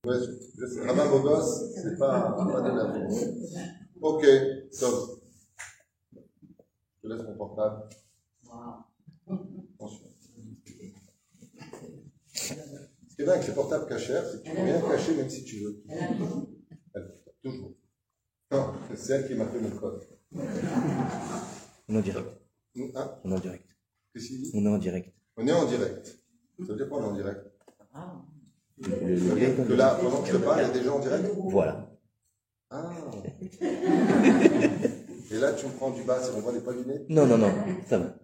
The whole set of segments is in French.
Ouais, Rabbin Bogos, c'est pas de la vie. Ok, stop. Je te laisse mon portable. Attention. Ce qui est bien avec les portables cachés, c'est que tu peux rien cacher même si tu veux. Toujours. Non, c'est elle qui m'a fait mon code. On est en direct. Hein? On est en direct. Qu'est-ce qu'il dit? On est en direct. On est en direct. Ça veut dire quoi, on est en direct? Le Que là, pendant que je te parle, il y a des gens en direct? Voilà. Ah. Et là, tu me prends du bas, si on voit les poils du nez? Non, ça va.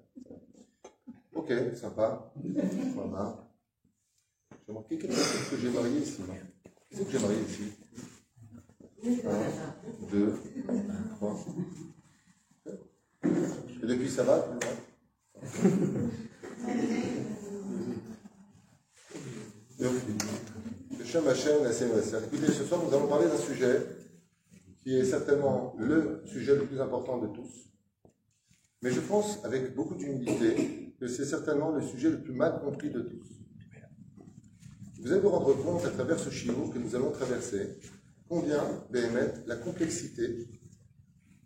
Ok, sympa. Voilà. J'ai marqué quelque chose que j'ai marié ici. Qu'est-ce que j'ai marié ici? 1, 2, 3. Et depuis, ça va? Le Shem Hashem, la CMS. Écoutez, ce soir, nous allons parler d'un sujet qui est certainement le sujet le plus important de tous. Mais je pense, avec beaucoup d'humilité, que c'est certainement le sujet le plus mal compris de tous. Vous allez vous rendre compte, à travers ce shiur que nous allons traverser, combien, Béhémet, la complexité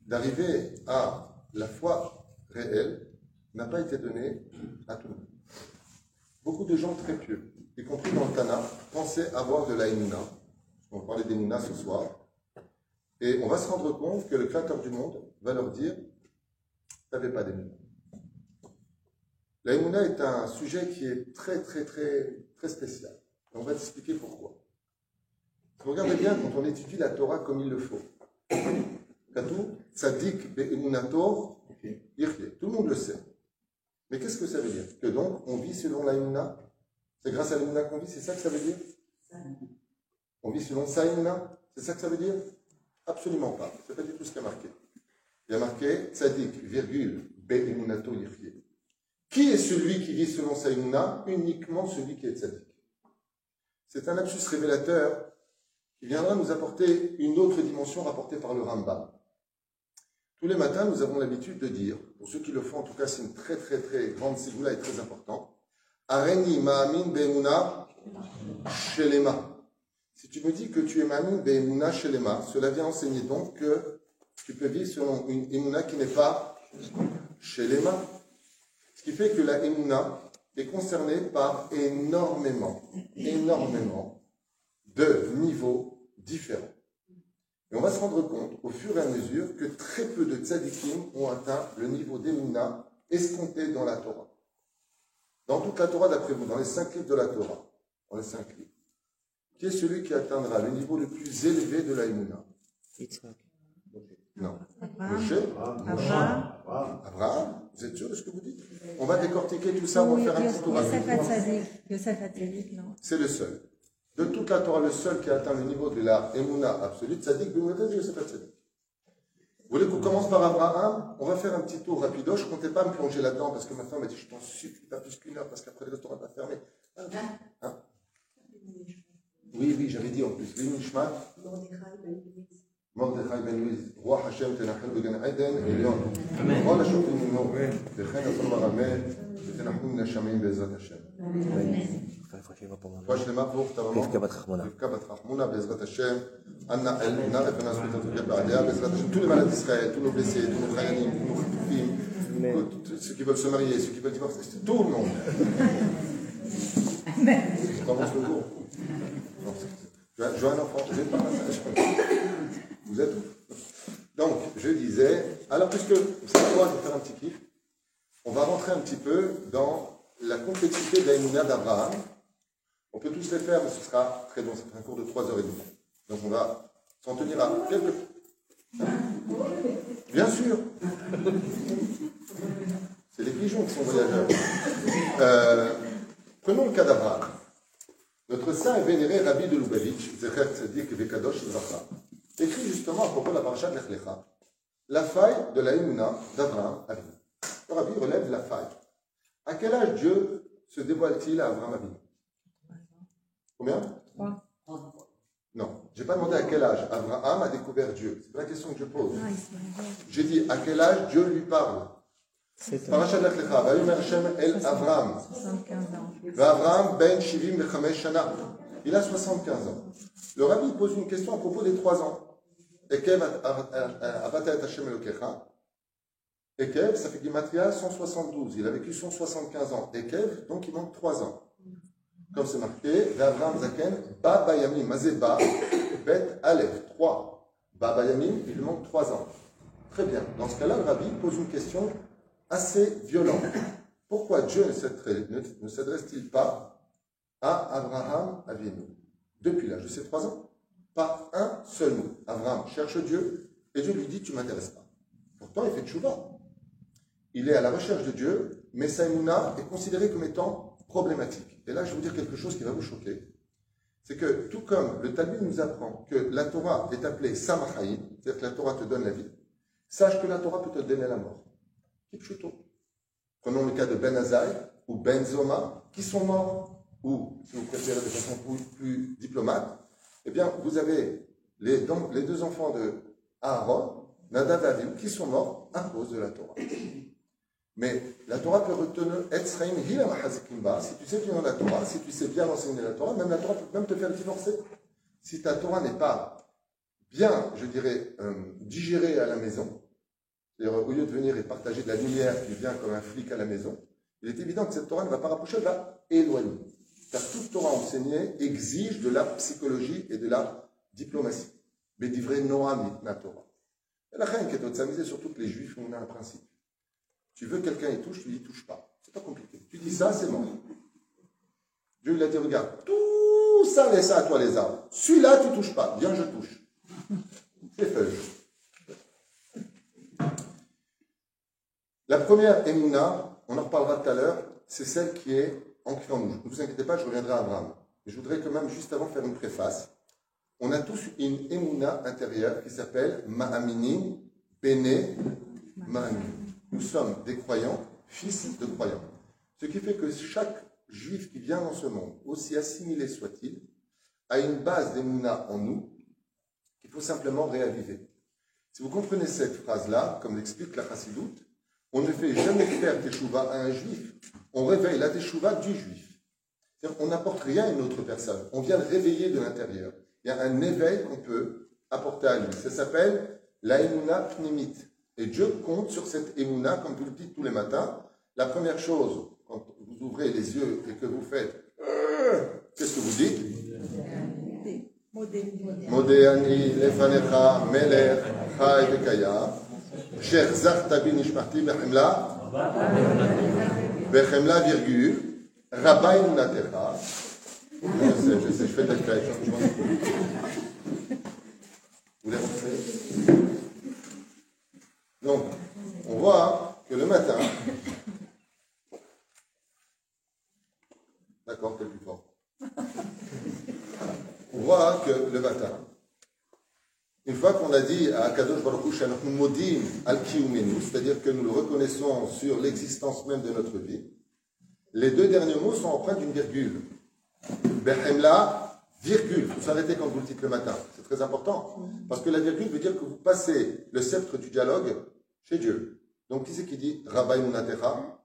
d'arriver à la foi réelle n'a pas été donnée à tout le monde. Beaucoup de gens très pieux, y compris dans le Tana, pensaient avoir de la Emouna. On va parler d'Emouna ce soir. Et on va se rendre compte que le Créateur du monde va leur dire « Vous n'avez pas d'Emouna ». La Emouna est un sujet qui est très spécial. Et on va t'expliquer pourquoi. Si vous regardez bien, quand on étudie la Torah comme il le faut, Katou, Tzadik be'emunato yirye. Tout le monde le sait. Mais qu'est-ce que ça veut dire? Que donc, on vit selon la Emouna? C'est grâce à l'Emouna qu'on vit? C'est ça que ça veut dire? On vit selon sa Emouna? C'est ça que ça veut dire? Absolument pas. C'est pas du tout ce qu'il y a marqué. Il y a marqué Tzadik, virgule, be'emunato yirye. Qui est celui qui vit selon sa Emouna? Uniquement celui qui est Tzadik. C'est un lapsus révélateur qui viendra nous apporter une autre dimension rapportée par le Rambam. Tous les matins, nous avons l'habitude de dire, pour ceux qui le font, en tout cas, c'est une très grande ségoula et très important, Areni ma'amin be'emuna shelema. Si tu me dis que tu es ma'amin be'emuna shelema, cela vient enseigner donc que tu peux vivre selon une emuna qui n'est pas shelema. Ce qui fait que la emuna est concernée par énormément de niveaux différents. Et on va se rendre compte, au fur et à mesure, que très peu de tzadikim ont atteint le niveau d'Emouna escompté dans la Torah. Dans toute la Torah, d'après vous, dans les 5 livres de la Torah, dans les 5 livres, qui est celui qui atteindra le niveau le plus élevé de la Emouna? Non. Moshe? Abraham? Vous êtes sûr de ce que vous dites? On va décortiquer tout ça, on va faire un petit tour rapide. C'est le seul. De toute la Torah, le seul qui a atteint le niveau de la Emouna absolue, Tzadik, Yosef Tzadik. Vous voulez qu'on commence par Abraham? On va faire un petit tour rapido. Je ne comptais pas me plonger là-dedans parce que ma femme m'a dit je t'en supplie pas plus qu'une heure parce qu'après le restaurant va fermer. Hein? Oui, j'avais dit en plus. Nishmat. Mordechai ben Louis, Roi Hashem, Tenachel Began Eden, Elion. Roi la Choupe de Nino, Dechen Azor Marameh, Tenachel Nashamim Bezrat Hashem. Roi Shlema pour ta maman. Rivka Bat Rachmona, Bezrat Hashem. Anna El, référence à notre Kabbalah, Bezrat Hashem. Tous les malades d'Israël, tous nos blessés, tous nos Chayanim, tous nos Khtoufim, ceux qui veulent se marier, ceux qui veulent divorcer, tout le monde. Je commence le cours. Je veux un enfant, je vais pas vous êtes où? Donc, je disais, alors puisque vous savez quoi, je vais faire un petit kiff, on va rentrer un petit peu dans la complexité de la Emouna d'Abraham. On peut tous les faire, mais ce sera très long, ça fait un cours de 3h30. Donc on va s'en tenir à quelques... Bien sûr. C'est les pigeons qui sont voyageurs. Prenons le cas d'Abraham. Notre saint et vénéré Rabbi de Lubavitch, Zecher Tzadik Vekadosh Zachar, écrit justement à propos de la paracha de Lech Lecha, la faille de la Emouna d'Abraham Avinu. Le Rabbi relève la faille. À quel âge Dieu se dévoile-t-il à Abraham Avinu? Combien? 3. Non, je n'ai pas demandé à quel âge Abraham a découvert Dieu. C'est pas la question que je pose. J'ai dit à quel âge Dieu lui parle. Parashat Lech Lecha, Vayomer Hashem el Abraham. Abraham ben 75 shana. Il a 75 ans. Le rabbi pose une question à propos des 3 ans. Ekev avata et Hashem Elokecha. Ekev, ça fait Gematria 172. Il a vécu 175 ans. Ekev, donc il manque 3 ans. Comme c'est marqué, Avraham Zaken, Ba Bayamim, Mazeba, Bet Aleph, 3. Ba Bayamim, il lui manque 3 ans. Très bien. Dans ce cas-là, le rabbi pose une question assez violente. Pourquoi Dieu ne s'adresse-t-il pas à Abraham Avinu depuis l'âge de ses 3 ans? Pas un seul mot. Abraham cherche Dieu et Dieu lui dit tu ne m'intéresses pas. Pourtant, il fait tchouva. Il est à la recherche de Dieu, mais sa émouna est considérée comme étant problématique. Et là, je vais vous dire quelque chose qui va vous choquer. C'est que, tout comme le Talmud nous apprend que la Torah est appelée Samachaïm, c'est-à-dire que la Torah te donne la vie, sache que la Torah peut te donner la mort. Kipchuto. Prenons le cas de Ben Azaï ou Ben Zoma, qui sont morts, ou, si vous préférez de façon plus diplomate, eh bien, vous avez les 2 enfants de Aaron, Nadav et Avihu, qui sont morts à cause de la Torah. Mais la Torah peut retenir Etzraim Hila Mahazikimba, si tu sais bien la Torah, si tu sais bien enseigner la Torah, même la Torah peut même te faire divorcer. Si ta Torah n'est pas bien, je dirais, digérée à la maison, c'est-à-dire au lieu de venir et partager de la lumière qui vient comme un flic à la maison, il est évident que cette Torah ne va pas rapprocher, elle va éloigner. Car toute Torah enseignée exige de la psychologie et de la diplomatie. Mais d'ivré Noam na Torah. Et la reine qui est s'amuser, surtout que les Juifs ont un principe. Tu veux que quelqu'un y touche, tu lui dis touche pas. C'est pas compliqué. Tu dis ça, c'est mort. Dieu lui a dit regarde, tout ça, laisse ça à toi les arbres. Celui-là, tu touches pas. Viens, je touche. C'est feuilles. La première émouna, on en reparlera tout à l'heure, c'est celle qui est ancrée en nous. Ne vous inquiétez pas, je reviendrai à Abraham. Mais je voudrais quand même, juste avant, faire une préface. On a tous une émouna intérieure qui s'appelle Ma'aminim Bene Ma'aminim. Nous sommes des croyants, fils de croyants. Ce qui fait que chaque juif qui vient dans ce monde, aussi assimilé soit-il, a une base d'émouna en nous qu'il faut simplement réaviver. Si vous comprenez cette phrase-là, comme l'explique la Chassidoute, on ne fait jamais faire teshuva à un juif. On réveille la teshuva du juif. On n'apporte rien à une autre personne. On vient le réveiller de l'intérieur. Il y a un éveil qu'on peut apporter à lui. Ça s'appelle la émouna pnimit. Et Dieu compte sur cette émouna, comme vous le dites tous les matins. La première chose, quand vous ouvrez les yeux et que vous faites qu'est-ce que vous dites? Modéani, Lefanecha, Meler, Chai Bekaya, Cher Zartabi Nishmarti, Bechemla, Bechemla, virgule, Rabbi Munatecha. Je sais, je fais de la création. Vous l'avez fait? Donc, on voit que le matin, d'accord, t'es plus fort. On voit que le matin, une fois qu'on a dit à Kadosh Baruch Hu Shanoch Modim al Kiyumenu, c'est-à-dire que nous le reconnaissons sur l'existence même de notre vie, les 2 derniers mots sont empreints d'une virgule. Behemla, virgule. Vous s'arrêtez quand vous le dites le matin. C'est très important. Parce que la virgule veut dire que vous passez le sceptre du dialogue chez Dieu. Donc, qui c'est qui dit Rabbi Munatecha?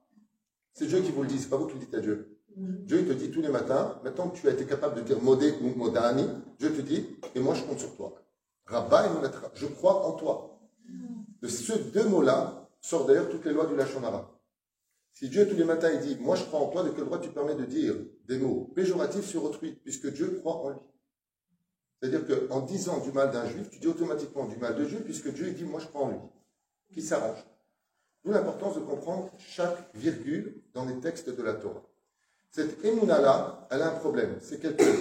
C'est Dieu qui vous le dit, c'est pas vous qui le dites à Dieu. Dieu il te dit tous les matins, maintenant que tu as été capable de dire Modé ou Modani, Dieu te dit, et moi je compte sur toi. Rabbi Munatecha, je crois en toi. De ces 2 mots-là sortent d'ailleurs toutes les lois du Lachon Hara. Si Dieu tous les matins il dit, moi je crois en toi, de quel droit tu permets de dire des mots péjoratifs sur autrui, puisque Dieu croit en lui? C'est-à-dire qu'en disant du mal d'un juif, tu dis automatiquement du mal de Dieu, puisque Dieu il dit, moi je crois en lui. Qui s'arrange. D'où l'importance de comprendre chaque virgule dans les textes de la Torah. Cette émouna-là, elle a un problème. C'est qu'elle peut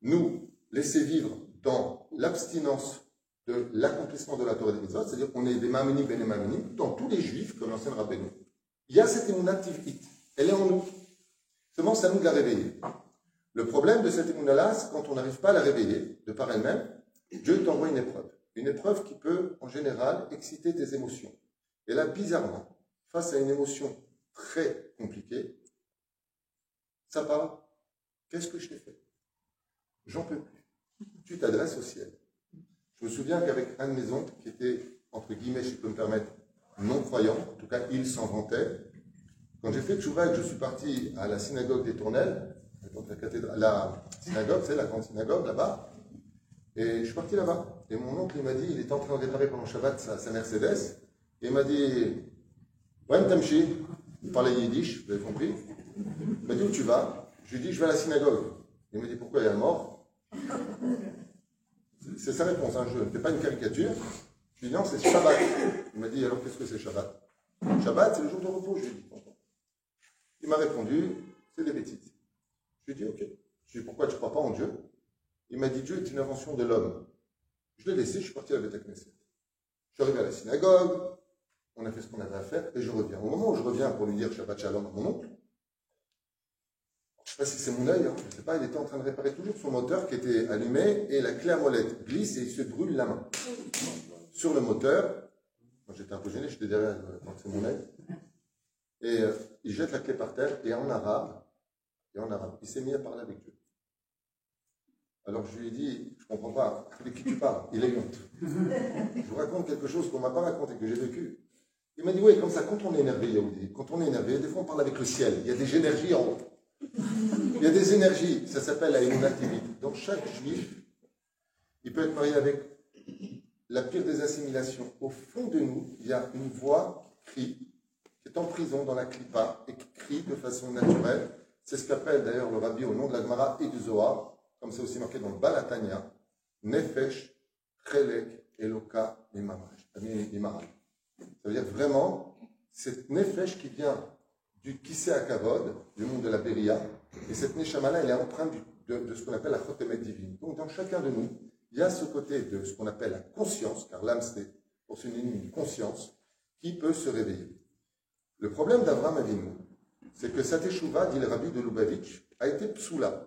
nous laisser vivre dans l'abstinence de l'accomplissement de la Torah des Mitzvot, c'est-à-dire qu'on est des ma'aminim ben ma'aminim, dans tous les juifs, comme l'enseigne Rabbeinu. Il y a cette émouna tiv'it. Elle est en nous. Seulement, c'est à nous de la réveiller. Le problème de cette émouna-là, c'est quand on n'arrive pas à la réveiller de par elle-même, Dieu t'envoie une épreuve. Une épreuve qui peut, en général, exciter tes émotions. Et là, bizarrement, face à une émotion très compliquée, ça parle. Qu'est-ce que je t'ai fait? J'en peux plus. Tu t'adresses au ciel. Je me souviens qu'avec un de mes oncles, qui était, entre guillemets, si je peux me permettre, non-croyant, en tout cas, il s'en vantait. Quand j'ai fait tchouva et que je suis parti à la synagogue des Tournelles, la synagogue, c'est la grande synagogue là-bas, Et je suis parti là-bas. Et mon oncle, il m'a dit, il était en train de réparer pendant Shabbat sa Mercedes. Et il m'a dit, ouais, Tamchi, il parlait yiddish, vous avez compris. Il m'a dit, où tu vas? Je lui ai dit, je vais à la synagogue. Il m'a dit, pourquoi il y a un mort? C'est sa réponse, hein, je ne fais pas une caricature. Je lui ai dit, non, c'est Shabbat. Il m'a dit, alors qu'est-ce que c'est Shabbat? Shabbat, c'est le jour de repos, je lui ai dit. Il m'a répondu, c'est des bêtises. Je lui ai dit, ok. Je lui ai dit, pourquoi tu ne crois pas en Dieu? Il m'a dit, Dieu est une invention de l'homme. Je l'ai laissé, je suis parti à la Beth Knesset. Je suis arrivé à la synagogue, on a fait ce qu'on avait à faire, et je reviens. Au moment où je reviens pour lui dire Shabbat Shalom à mon oncle, je ne sais pas si c'est mon œil, hein, je ne sais pas, il était en train de réparer toujours son moteur qui était allumé, et la clé à molette glisse et il se brûle la main. Sur le moteur, moi j'étais un peu gêné, j'étais derrière, donc c'est mon œil, et il jette la clé par terre, et en arabe, il s'est mis à parler avec Dieu. Alors je lui ai dit, je ne comprends pas, avec qui tu parles? Il a eu honte. Je vous raconte quelque chose qu'on ne m'a pas raconté, que j'ai vécu. Il m'a dit, oui, comme ça, quand on est énervé, Yaoudi, quand on est énervé, des fois on parle avec le ciel, il y a des énergies en haut. Il y a des énergies, ça s'appelle la Emunat Tivit. Donc chaque juif, il peut être marié avec la pire des assimilations. Au fond de nous, il y a une voix qui crie, qui est en prison dans la clipa et qui crie de façon naturelle. C'est ce qu'appelle d'ailleurs le rabbi au nom de la Gemara et du Zohar, comme c'est aussi marqué dans le Balatania, Nefesh, Chelek, Eloka, Imaral. Ça veut dire vraiment, cette Nefesh qui vient du Kisei Akavod, du monde de la Beria, et cette Neshama-là, elle est empreinte de ce qu'on appelle la Chotemet divine. Donc dans chacun de nous, il y a ce côté de ce qu'on appelle la conscience, car l'âme c'est pour synonyme une conscience, qui peut se réveiller. Le problème d'Avraham Avinu, c'est que sa teshuva, dit le rabbi de Lubavitch, a été psoula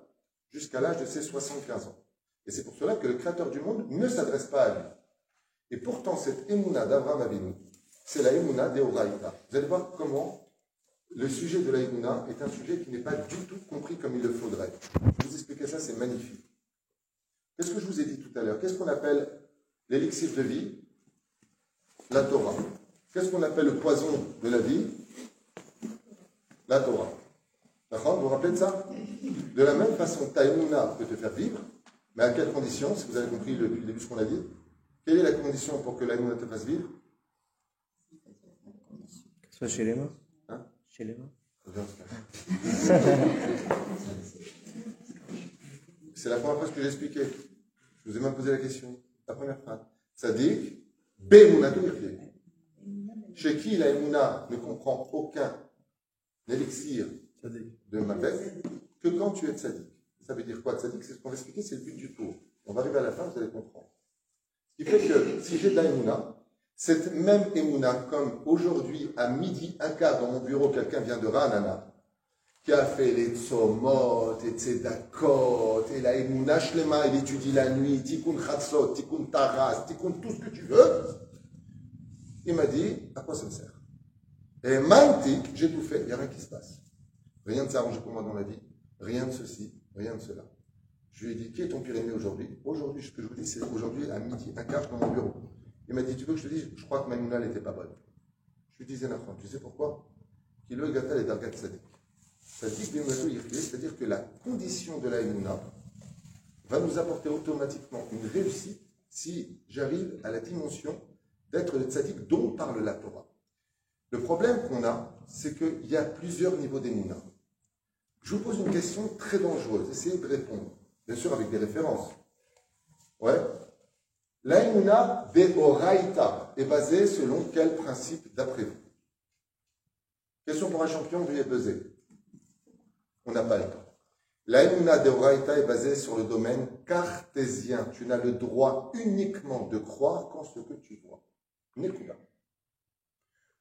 jusqu'à l'âge de ses 75 ans. Et c'est pour cela que le Créateur du monde ne s'adresse pas à lui. Et pourtant, cette émouna d'Avraham Avinu, c'est la émouna d'Eoraïta. Vous allez voir comment le sujet de la émouna est un sujet qui n'est pas du tout compris comme il le faudrait. Je vais vous expliquer ça, c'est magnifique. Qu'est-ce que je vous ai dit tout à l'heure? Qu'est-ce qu'on appelle l'élixir de vie? La Torah. Qu'est-ce qu'on appelle le poison de la vie? La Torah. D'accord? Vous vous rappelez de ça? De la même façon, ta émouna peut te faire vivre, mais à quelles conditions? Si vous avez compris depuis le début ce qu'on a dit, quelle est la condition pour que la émouna te fasse vivre? Soit chez les morts. Hein? Chez les morts. C'est la première phrase que j'ai expliquée. Je vous ai même posé la question. La première phrase. Ça dit Be'emunato yirfeh. Chez qui la émouna ne comprend aucun élixir de ma tête que quand tu es tzaddik. Ça veut dire quoi tzaddik? C'est ce qu'on va expliquer, c'est le but du tour. On va arriver à la fin, vous allez comprendre. Ce qui fait que si j'ai de la émouna, cette même émouna, comme aujourd'hui à midi, un quart dans mon bureau, quelqu'un vient de Ranana, qui a fait les tzomot, et tzedakot, et la émouna shlema, il étudie la nuit, tikkun chatzot, tikkun taras, tikkun tout ce que tu veux, il m'a dit, à quoi ça me sert? Et mantik, j'ai tout fait, il n'y a rien qui se passe. Rien ne s'est arrangé pour moi dans la vie, rien de ceci, rien de cela. Je lui ai dit, qui est ton pire ennemi aujourd'hui? Aujourd'hui, ce que je vous dis, c'est aujourd'hui à midi, un quart dans mon bureau. Il m'a dit, tu veux que je te dise, je crois que ma émouna n'était pas bonne. Je lui disais, Nafran, tu sais pourquoi? Qu'il le gata les dargat sadik. C'est-à-dire que la condition de la émouna va nous apporter automatiquement une réussite si j'arrive à la dimension d'être le tzaddik dont parle la Torah. Le problème qu'on a, c'est qu'il y a plusieurs niveaux d'émouna. Je vous pose une question très dangereuse, essayez de répondre, bien sûr avec des références. Ouais. La émouna d'Eoraïta est basée selon quel principe d'après vous? Question pour un champion, veuillez peser. On n'a pas le temps. La émouna d'Eoraïta est basée sur le domaine cartésien. Tu n'as le droit uniquement de croire qu'en ce que tu vois. Nekuda.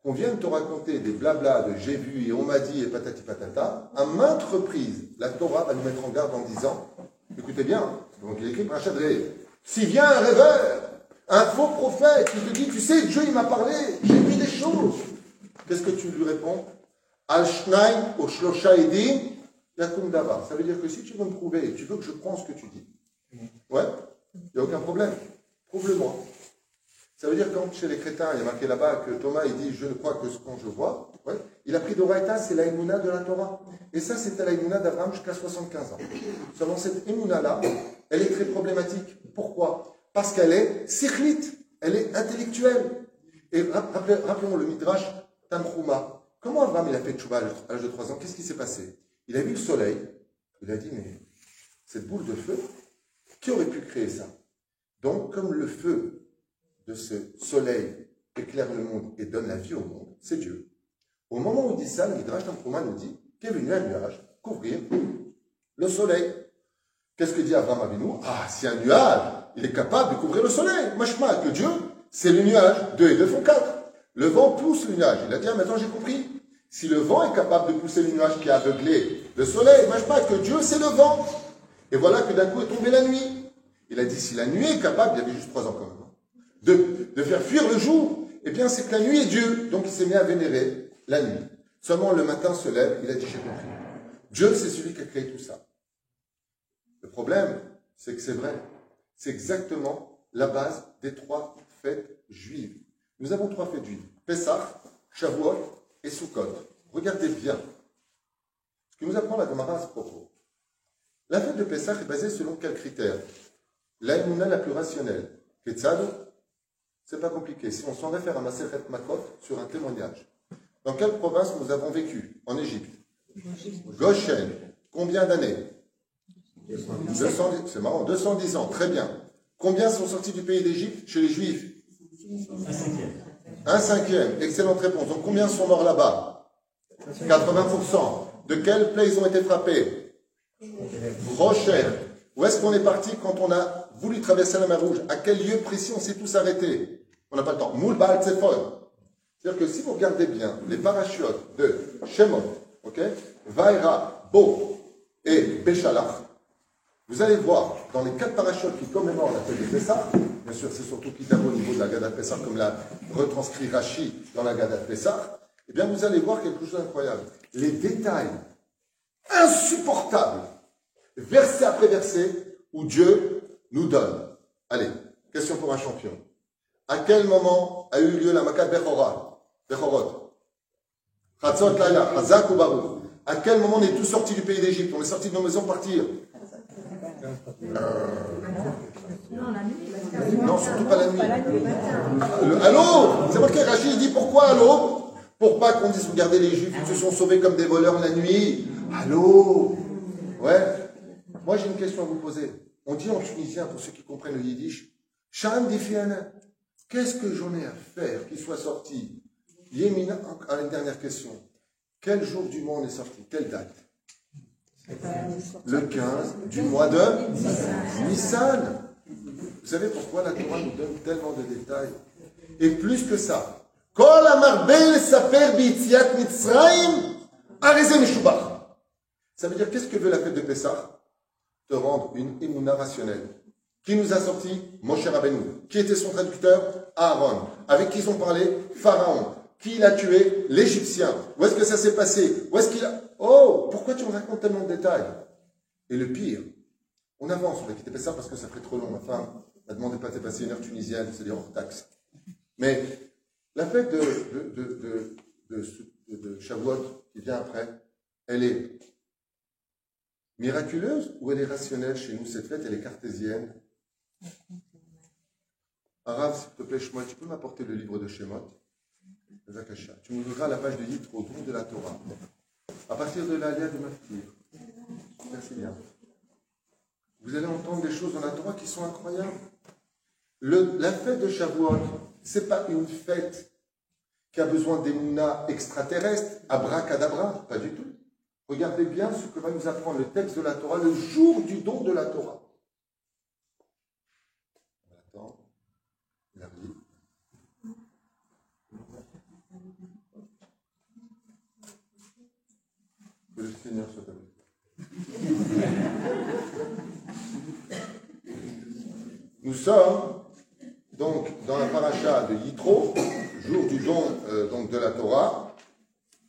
Qu'on vienne te raconter des blablas de j'ai vu et on m'a dit et patati patata, à maintes reprises, la Torah va nous mettre en garde en disant, écoutez bien, donc il écrit par Chadré, si vient un rêveur, un faux prophète, qui te dit, tu sais, Dieu il m'a parlé, j'ai vu des choses. Qu'est-ce que tu lui réponds? Al-Shnaim ou Shlosha Edim, Yakum Davar. Ça veut dire que si tu veux me prouver, tu veux que je prends ce que tu dis. Ouais, il n'y a aucun problème. Prouve-le-moi. Ça veut dire quand chez les crétins, il y a marqué là-bas que Thomas, il dit, je ne crois que ce qu'on je vois. Ouais. Il a pris d'Oraïta, c'est la émouna de la Torah. Et ça, c'était la émouna d'Abraham jusqu'à 75 ans. Seulement cette émouna-là, elle est très problématique. Pourquoi? Parce qu'elle est sichlite, elle est intellectuelle. Et rappelons le Midrash Tanchuma. Comment Abraham il a fait tchouva à l'âge de 3 ans? Qu'est-ce qui s'est passé? Il a vu le soleil, il a dit, mais cette boule de feu, qui aurait pu créer ça? Donc, comme le feu de ce soleil éclaire le monde et donne la vie au monde, c'est Dieu. Au moment où il dit ça, le Midrash Tanchuma nous dit qu'est venu un nuage couvrir le soleil. Qu'est-ce que dit Abraham Avinu? Ah, si un nuage, il est capable de couvrir le soleil. Machma, que Dieu, c'est le nuage. 2 et 2 font 4. Le vent pousse le nuage. Il a dit, ah, maintenant j'ai compris. Si le vent est capable de pousser le nuage qui a aveuglé le soleil, machma, que Dieu, c'est le vent. Et voilà que d'un coup est tombée la nuit. Il a dit, si la nuit est capable, il y avait juste 3 ans quand même, de faire fuir le jour, eh bien c'est que la nuit est Dieu. Donc il s'est mis à vénérer la nuit. Seulement le matin se lève, il a dit, j'ai compris. Dieu, c'est celui qui a créé tout ça. Le problème, c'est que c'est vrai. C'est exactement la base des 3 fêtes juives. Nous avons 3 fêtes juives. Pessah, Shavuot et Sukkot. Regardez bien. Ce que nous apprend la Gemara à ce propos. La fête de Pessah est basée selon quels critères? L'aïmouna la plus rationnelle. Ketzad, c'est pas compliqué. Si on s'en réfère à Masechet Makot sur un témoignage. Dans quelle province nous avons vécu? En Égypte. Goshen. Combien d'années? 210, c'est marrant, 210 ans, très bien. Combien sont sortis du pays d'Égypte chez les Juifs? Un cinquième, excellente réponse. Donc combien sont morts là-bas? 80%. De quelle plaie ils ont été frappés? Rocher. Où est-ce qu'on est parti quand on a voulu traverser la mer Rouge? À quel lieu précis on s'est tous arrêtés? On n'a pas le temps. Moul Baal Tzefon. C'est-à-dire que si vous regardez bien les parachutes de Shemot, ok, Vaïra, Bo et Béchalach, vous allez voir, dans les 4 parachutes qui commémorent la fête de Pessah, bien sûr, c'est surtout Kitabo au niveau de la Gada de Pessah, comme l'a retranscrit Rashi dans la Gada de Pessah, eh bien, vous allez voir quelque chose d'incroyable. Les détails insupportables, verset après verset, où Dieu nous donne. Allez, question pour un champion. À quel moment a eu lieu la Makat Bechorot? Chatzot Laila, Hazak ou Baruch? À quel moment on est tous sortis du pays d'Égypte? On est sortis de nos maisons partir? Non, surtout pas la nuit. Allô? C'est marqué, Rachid dit pourquoi allô? Pour pas qu'on dise, regardez les Juifs, ils se sont sauvés comme des voleurs la nuit. Allô? Ouais. Moi j'ai une question à vous poser. On dit en tunisien, pour ceux qui comprennent le yiddish, Sham Difiana, qu'est-ce que j'en ai à faire qu'il soit sorti? Yémina, une dernière question. Quel jour du mois on est sorti? Quelle date? Le 15 du mois de Nissan. Vous savez pourquoi la Torah nous donne tellement de détails? Et plus que ça, Kol amarbel saper b'yitziat Mitzrayim, arezé mishubach. Ça veut dire, qu'est-ce que veut la fête de Pessah? Te rendre une émouna rationnelle. Qui nous a sorti? Moshe Rabbeinu. Qui était son traducteur? Aaron. Avec qui ils ont parlé? Pharaon. Qui l'a tué? L'Égyptien. Où est-ce que ça s'est passé? Où est-ce qu'il a... Oh, pourquoi tu me racontes tellement de détails? Et le pire, on avance, on va quitter ça parce que ça ferait trop long. Ma femme m'a demandé de pas dépasser une heure tunisienne, c'est-à-dire hors taxe. Mais la fête de Shavuot qui vient après, elle est miraculeuse ou elle est rationnelle chez nous? Cette fête, elle est cartésienne. Arabe, s'il te plaît, Shemot, tu peux m'apporter le livre de Shemot? Tu m'ouvriras la page de Yitro, don de la Torah. À partir de l'Alia de Maftir. Merci bien. Vous allez entendre des choses dans la Torah qui sont incroyables. La fête de Shavuot, ce n'est pas une fête qui a besoin d'émouna extraterrestre, abracadabra, pas du tout. Regardez bien ce que va nous apprendre le texte de la Torah le jour du don de la Torah. Attends, il arrive. Que le Seigneur soit avec vous. Nous sommes donc dans la paracha de Yitro, jour du don donc de la Torah,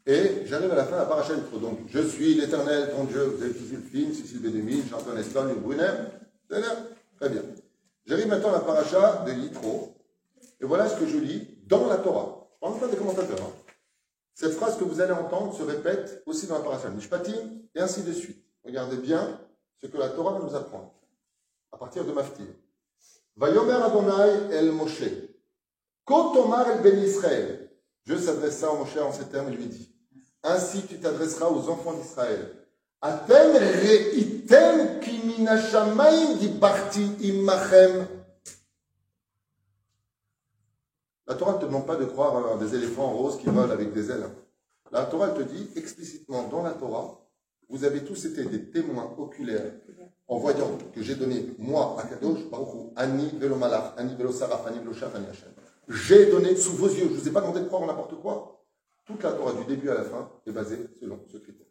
et j'arrive à la fin de la paracha de Yitro. Donc, je suis l'Éternel, ton Dieu. Vous avez tous le film, Cécile Bédémine, Jean-Antoine Eston, Luc Brunet. Très bien. J'arrive maintenant à la paracha de Yitro, et voilà ce que je lis dans la Torah. Je ne parle pas des commentateurs. Hein. Cette phrase que vous allez entendre se répète aussi dans la paracha de Mishpatim, et ainsi de suite. Regardez bien ce que la Torah va nous apprendre, à partir de Maftir. Vayomer Adonai el Moshe. Kotomar el Ben Israël. Dieu s'adressa à Moshe en ces termes et lui dit, ainsi tu t'adresseras aux enfants d'Israël. Atem reitem ki min hashamayim dibarti imachem. La Torah ne te demande pas de croire à des éléphants roses qui volent avec des ailes. La Torah te dit explicitement dans la Torah, vous avez tous été des témoins oculaires en voyant que j'ai donné, moi, à Kadosh, Baruch Hu, Ani velo Malach, Ani velo Saraf, Ani velo Shaf, Ani Hashem. J'ai donné sous vos yeux, je ne vous ai pas demandé de croire en n'importe quoi. Toute la Torah du début à la fin est basée selon ce critère.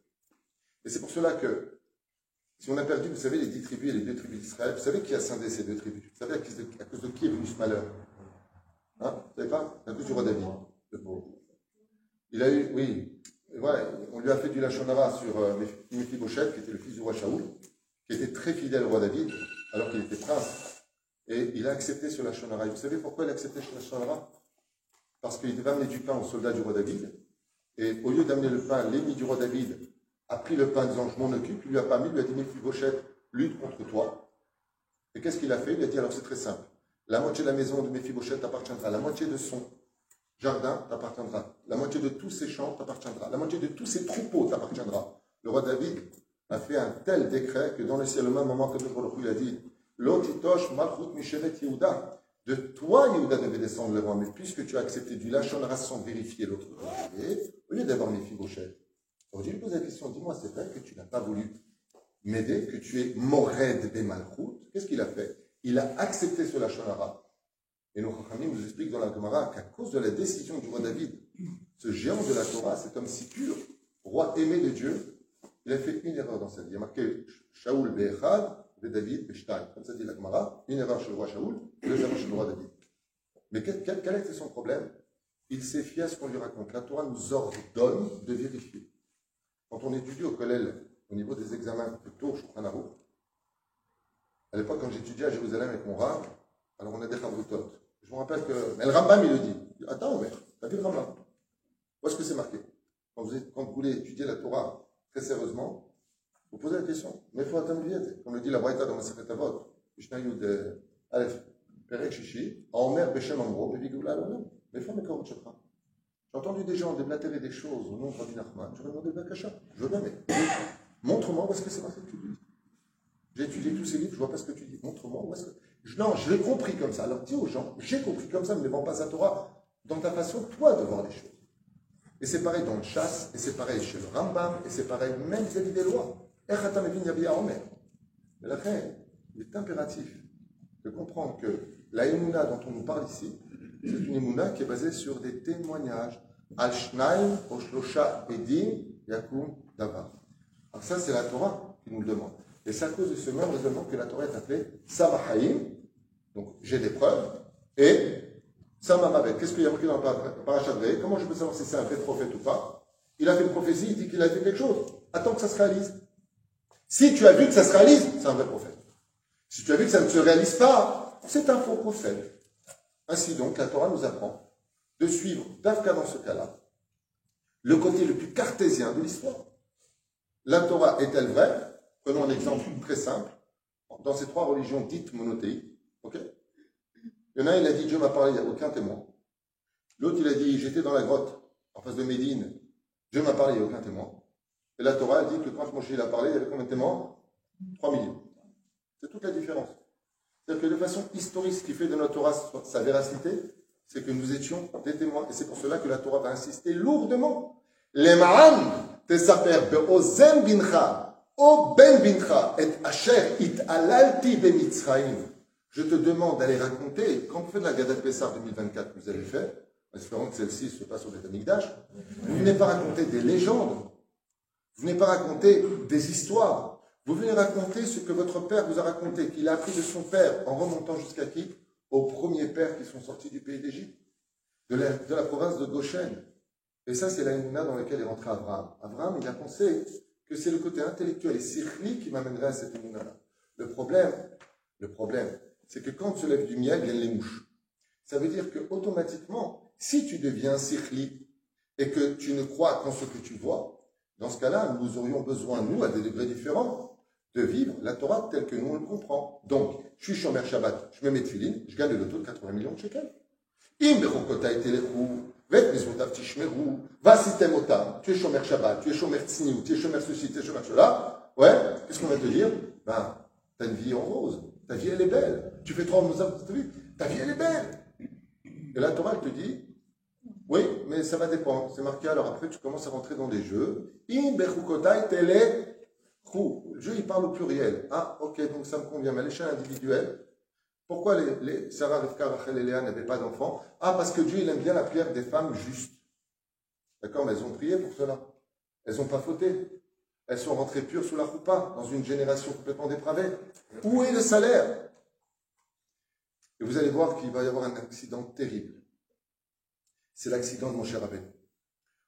Et c'est pour cela que, si on a perdu, vous savez, les 10 tribus et les 2 tribus d'Israël, vous savez qui a scindé ces 2 tribus? Vous savez à cause de qui est venu ce malheur? Hein? Vous savez pas? À cause du roi David, le pauvre. Il a eu, oui, ouais, on lui a fait du Lachon Hara sur Mephibosheth, qui était le fils du roi Shaoul, qui était très fidèle au roi David, alors qu'il était prince. Et il a accepté ce Lachon Hara. Et vous savez pourquoi il a accepté ce Lachon Hara? Parce qu'il devait amener du pain aux soldats du roi David. Et au lieu d'amener le pain, l'ennemi du roi David a pris le pain en disant je m'en occupe, il lui a pas mis, il lui a dit Mephibosheth, lutte contre toi. Et qu'est-ce qu'il a fait? Il a dit alors c'est très simple. La moitié de la maison de Mephibosheth t'appartiendra, la moitié de son jardin t'appartiendra, la moitié de tous ses champs t'appartiendra, la moitié de tous ses troupeaux t'appartiendra. Le roi David a fait un tel décret que dans le ciel, au même moment que il a dit Lotitosh malchut mishevet Yehuda. De toi, Yehuda devait descendre le roi, mais puisque tu as accepté du Lachon Hara sans vérifier l'autre côté, au lieu d'avoir Mephibosheth, je lui pose la question, dis-moi, c'est vrai que tu n'as pas voulu m'aider, que tu es Mored be Malchut. Qu'est-ce qu'il a fait? Il a accepté ce Lachon Hara. Et nos Chachamim nous expliquent dans la Gemara qu'à cause de la décision du roi David, ce géant de la Torah, cet homme si pur, roi aimé de Dieu, il a fait une erreur dans sa vie. Il a marqué Shaoul be'echad, be David be'shtaim. Comme ça dit la Gemara, une erreur chez le roi Shaoul, 2 erreurs chez le roi David. Mais quel a été son problème? Il s'est fié à ce qu'on lui raconte. La Torah nous ordonne de vérifier. Quand on étudie au Kollel, au niveau des examens de Tour, Shulchan Aruch, à l'époque, quand j'étudiais à Jérusalem avec mon Rav, alors on a des chavrutot. Je me rappelle que. Mais le Rambam, il le dit. Attends, Omer, t'as vu le Rambam? Où est-ce que c'est marqué? Quand vous voulez étudier la Torah très sérieusement, vous posez la question. Mais il faut attendre vite. Comme le dit la Braïta dans ma Sechet Avot, Mishnayud Aleph, Perek Shishi, Omer Beshem Amro, Bevigoula Alonam. Mais il faut mes corps de J'ai entendu des gens déblatérer des choses au nom de Rabbi Nachman. J'aurais demandé de Bakasha. Je veux bien, mais montre-moi où est-ce que c'est marqué que tu dis. J'ai étudié tous ces livres, je ne vois pas ce que tu dis. Montre-moi où est-ce que. Non, je l'ai compris comme ça. Alors dis aux gens, j'ai compris comme ça, mais ne vends pas sa Torah dans ta façon, toi, de voir les choses. Et c'est pareil dans le chasse, et c'est pareil chez le Rambam, et c'est pareil même vis-à-vis des lois. Mais la fin, il est impératif de comprendre que la Emouna dont on nous parle ici, c'est une Emouna qui est basée sur des témoignages. Al-Shnaim, Oshlosha, Edim, Yakum, Davar. Alors ça, c'est la Torah qui nous le demande. Et c'est à cause de ce même raisonnement que la Torah est appelée Samahaim, donc j'ai des preuves, et Samamavet. Qu'est-ce qu'il y a marqué dans le parashat Re'eh? Comment je peux savoir si c'est un vrai prophète ou pas? Il a fait une prophétie, il dit qu'il a fait quelque chose. Attends que ça se réalise. Si tu as vu que ça se réalise, c'est un vrai prophète. Si tu as vu que ça ne se réalise pas, c'est un faux prophète. Ainsi donc, la Torah nous apprend de suivre, d'Afka dans ce cas-là, le côté le plus cartésien de l'histoire. La Torah est-elle vraie? Prenons un exemple très simple. Dans ces 3 religions dites monothéiques, ok? Il y en a un, il a dit Dieu m'a parlé, il n'y a aucun témoin. L'autre, il a dit j'étais dans la grotte en face de Médine, Dieu m'a parlé, il n'y a aucun témoin. Et la Torah, elle dit que quand Moshe il a parlé, il y avait combien de témoins? 3 millions. C'est toute la différence. C'est-à-dire que de façon historique, ce qui fait de notre Torah sa véracité, c'est que nous étions des témoins. Et c'est pour cela que la Torah va insister lourdement. Lema'an tesaper be'ozen bincha. O ben bincha et asher it alalti bemitzraim. Je te demande d'aller raconter, quand vous faites la Gadat Pessah 2024 que vous avez fait, en espérant que celle-ci se passe au Beth Amikdash, vous ne venez pas raconter des légendes, vous ne venez pas raconter des histoires, vous venez raconter ce que votre père vous a raconté, qu'il a appris de son père, en remontant jusqu'à qui? Aux premiers pères qui sont sortis du pays d'Égypte, de la province de Goshen. Et ça, c'est la Emouna dans laquelle est rentré Abraham. Abraham, il a pensé que c'est le côté intellectuel et sikhli qui m'amènerait à cette Emouna-là. Le problème, c'est que quand se lève du miel, viennent les mouches. Ça veut dire que automatiquement, si tu deviens sikhli et que tu ne crois qu'en ce que tu vois, dans ce cas-là, nous aurions besoin, nous, à des degrés différents, de vivre la Torah telle que nous on le comprend. Donc, je suis Shomer Shabbat, je me mets tefilin, je gagne le loto de 80 millions de shekels. Im bechokotai telechu, vet mizvotav tishmeru, vasitem otam, tu es Shomer Shabbat, tu es Shomer Tzniut, tu es Shomer ceci, tu es Shomer cela. Ouais, qu'est-ce qu'on va te dire? Ben, t'as une vie en rose, ta vie elle est belle. Tu fais 3 mois, ta vie elle est belle. Et la Torah elle te dit, oui, mais ça va dépendre. C'est marqué, alors après tu commences à rentrer dans des jeux. Im bechokotai telechu. Le jeu, il parle au pluriel. Ah, ok, donc ça me convient. Mais à l'échelle individuelle, pourquoi les Sarah, Rivka, Rachel et Léa n'avaient pas d'enfants? Ah, parce que Dieu, il aime bien la prière des femmes justes. D'accord, mais elles ont prié pour cela. Elles n'ont pas fauté. Elles sont rentrées pures sous la roupa, dans une génération complètement dépravée. Où est le salaire? Et vous allez voir qu'il va y avoir un accident terrible. C'est l'accident de Moshe Rabbeinu.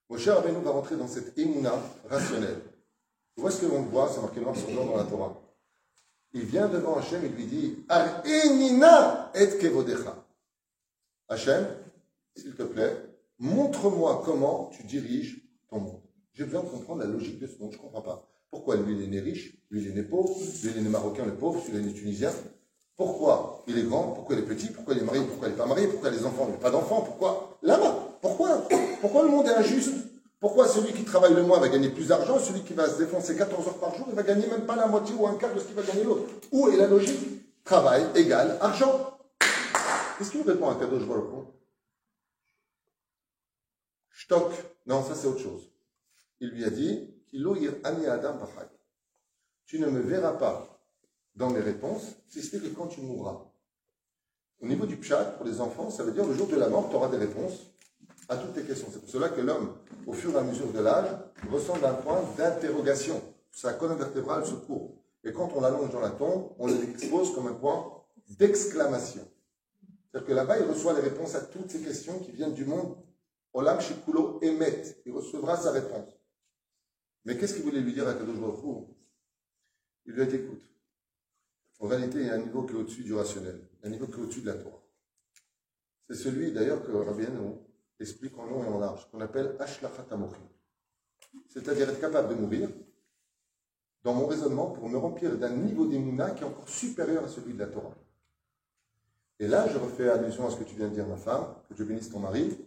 Moshe Rabbeinu va rentrer dans cette émouna rationnelle. Où est-ce que l'on le voit? C'est marqué noir sur blanc dans la Torah. Il vient devant Hachem et lui dit Ar-enina et kevodecha. Hachem, s'il te plaît, montre-moi comment tu diriges ton monde. J'ai besoin de comprendre la logique de ce monde, je ne comprends pas. Pourquoi lui, il est né riche, lui, il est né pauvre, lui, il est né marocain, le pauvre, celui-là, il est né tunisien. Pourquoi il est grand, pourquoi il est petit, pourquoi il est marié, pourquoi il n'est pas marié, pourquoi les enfants, il n'y a pas d'enfants, pourquoi là-bas? Pourquoi le monde est injuste? Pourquoi celui qui travaille le mois va gagner plus d'argent, celui qui va se défoncer 14 heures par jour, il va gagner même pas la moitié ou un quart de ce qu'il va gagner l'autre? Où est la logique? Travail égale argent. Qu'est-ce qu'il répond à Kadosh Baruch Hu? Shtok. Non, ça c'est autre chose. Il lui a dit tu ne me verras pas dans mes réponses, si ce n'est que quand tu mourras. Au niveau du pshat, pour les enfants, ça veut dire le jour de la mort, tu auras des réponses à toutes tes questions. C'est pour cela que l'homme, au fur et à mesure de l'âge, ressemble à un point d'interrogation. Sa colonne vertébrale se courbe. Et quand on l'allonge dans la tombe, on l'expose comme un point d'exclamation. C'est-à-dire que là-bas, il reçoit les réponses à toutes ces questions qui viennent du monde. Olam Shikulo Emet. Il recevra sa réponse. Mais qu'est-ce qu'il voulait lui dire à Kadosh Baruch Hu? Il lui a dit, écoute, en réalité, il y a un niveau qui est au-dessus du rationnel, un niveau qui est au-dessus de la Torah. C'est celui, d'ailleurs, que Rabbi Yehuda explique en long et en large, qu'on appelle Ashlachat HaMochim. C'est-à-dire être capable de mourir, dans mon raisonnement, pour me remplir d'un niveau d'émouna qui est encore supérieur à celui de la Torah. Et là, je refais allusion à ce que tu viens de dire, ma femme, que Dieu bénisse ton mari.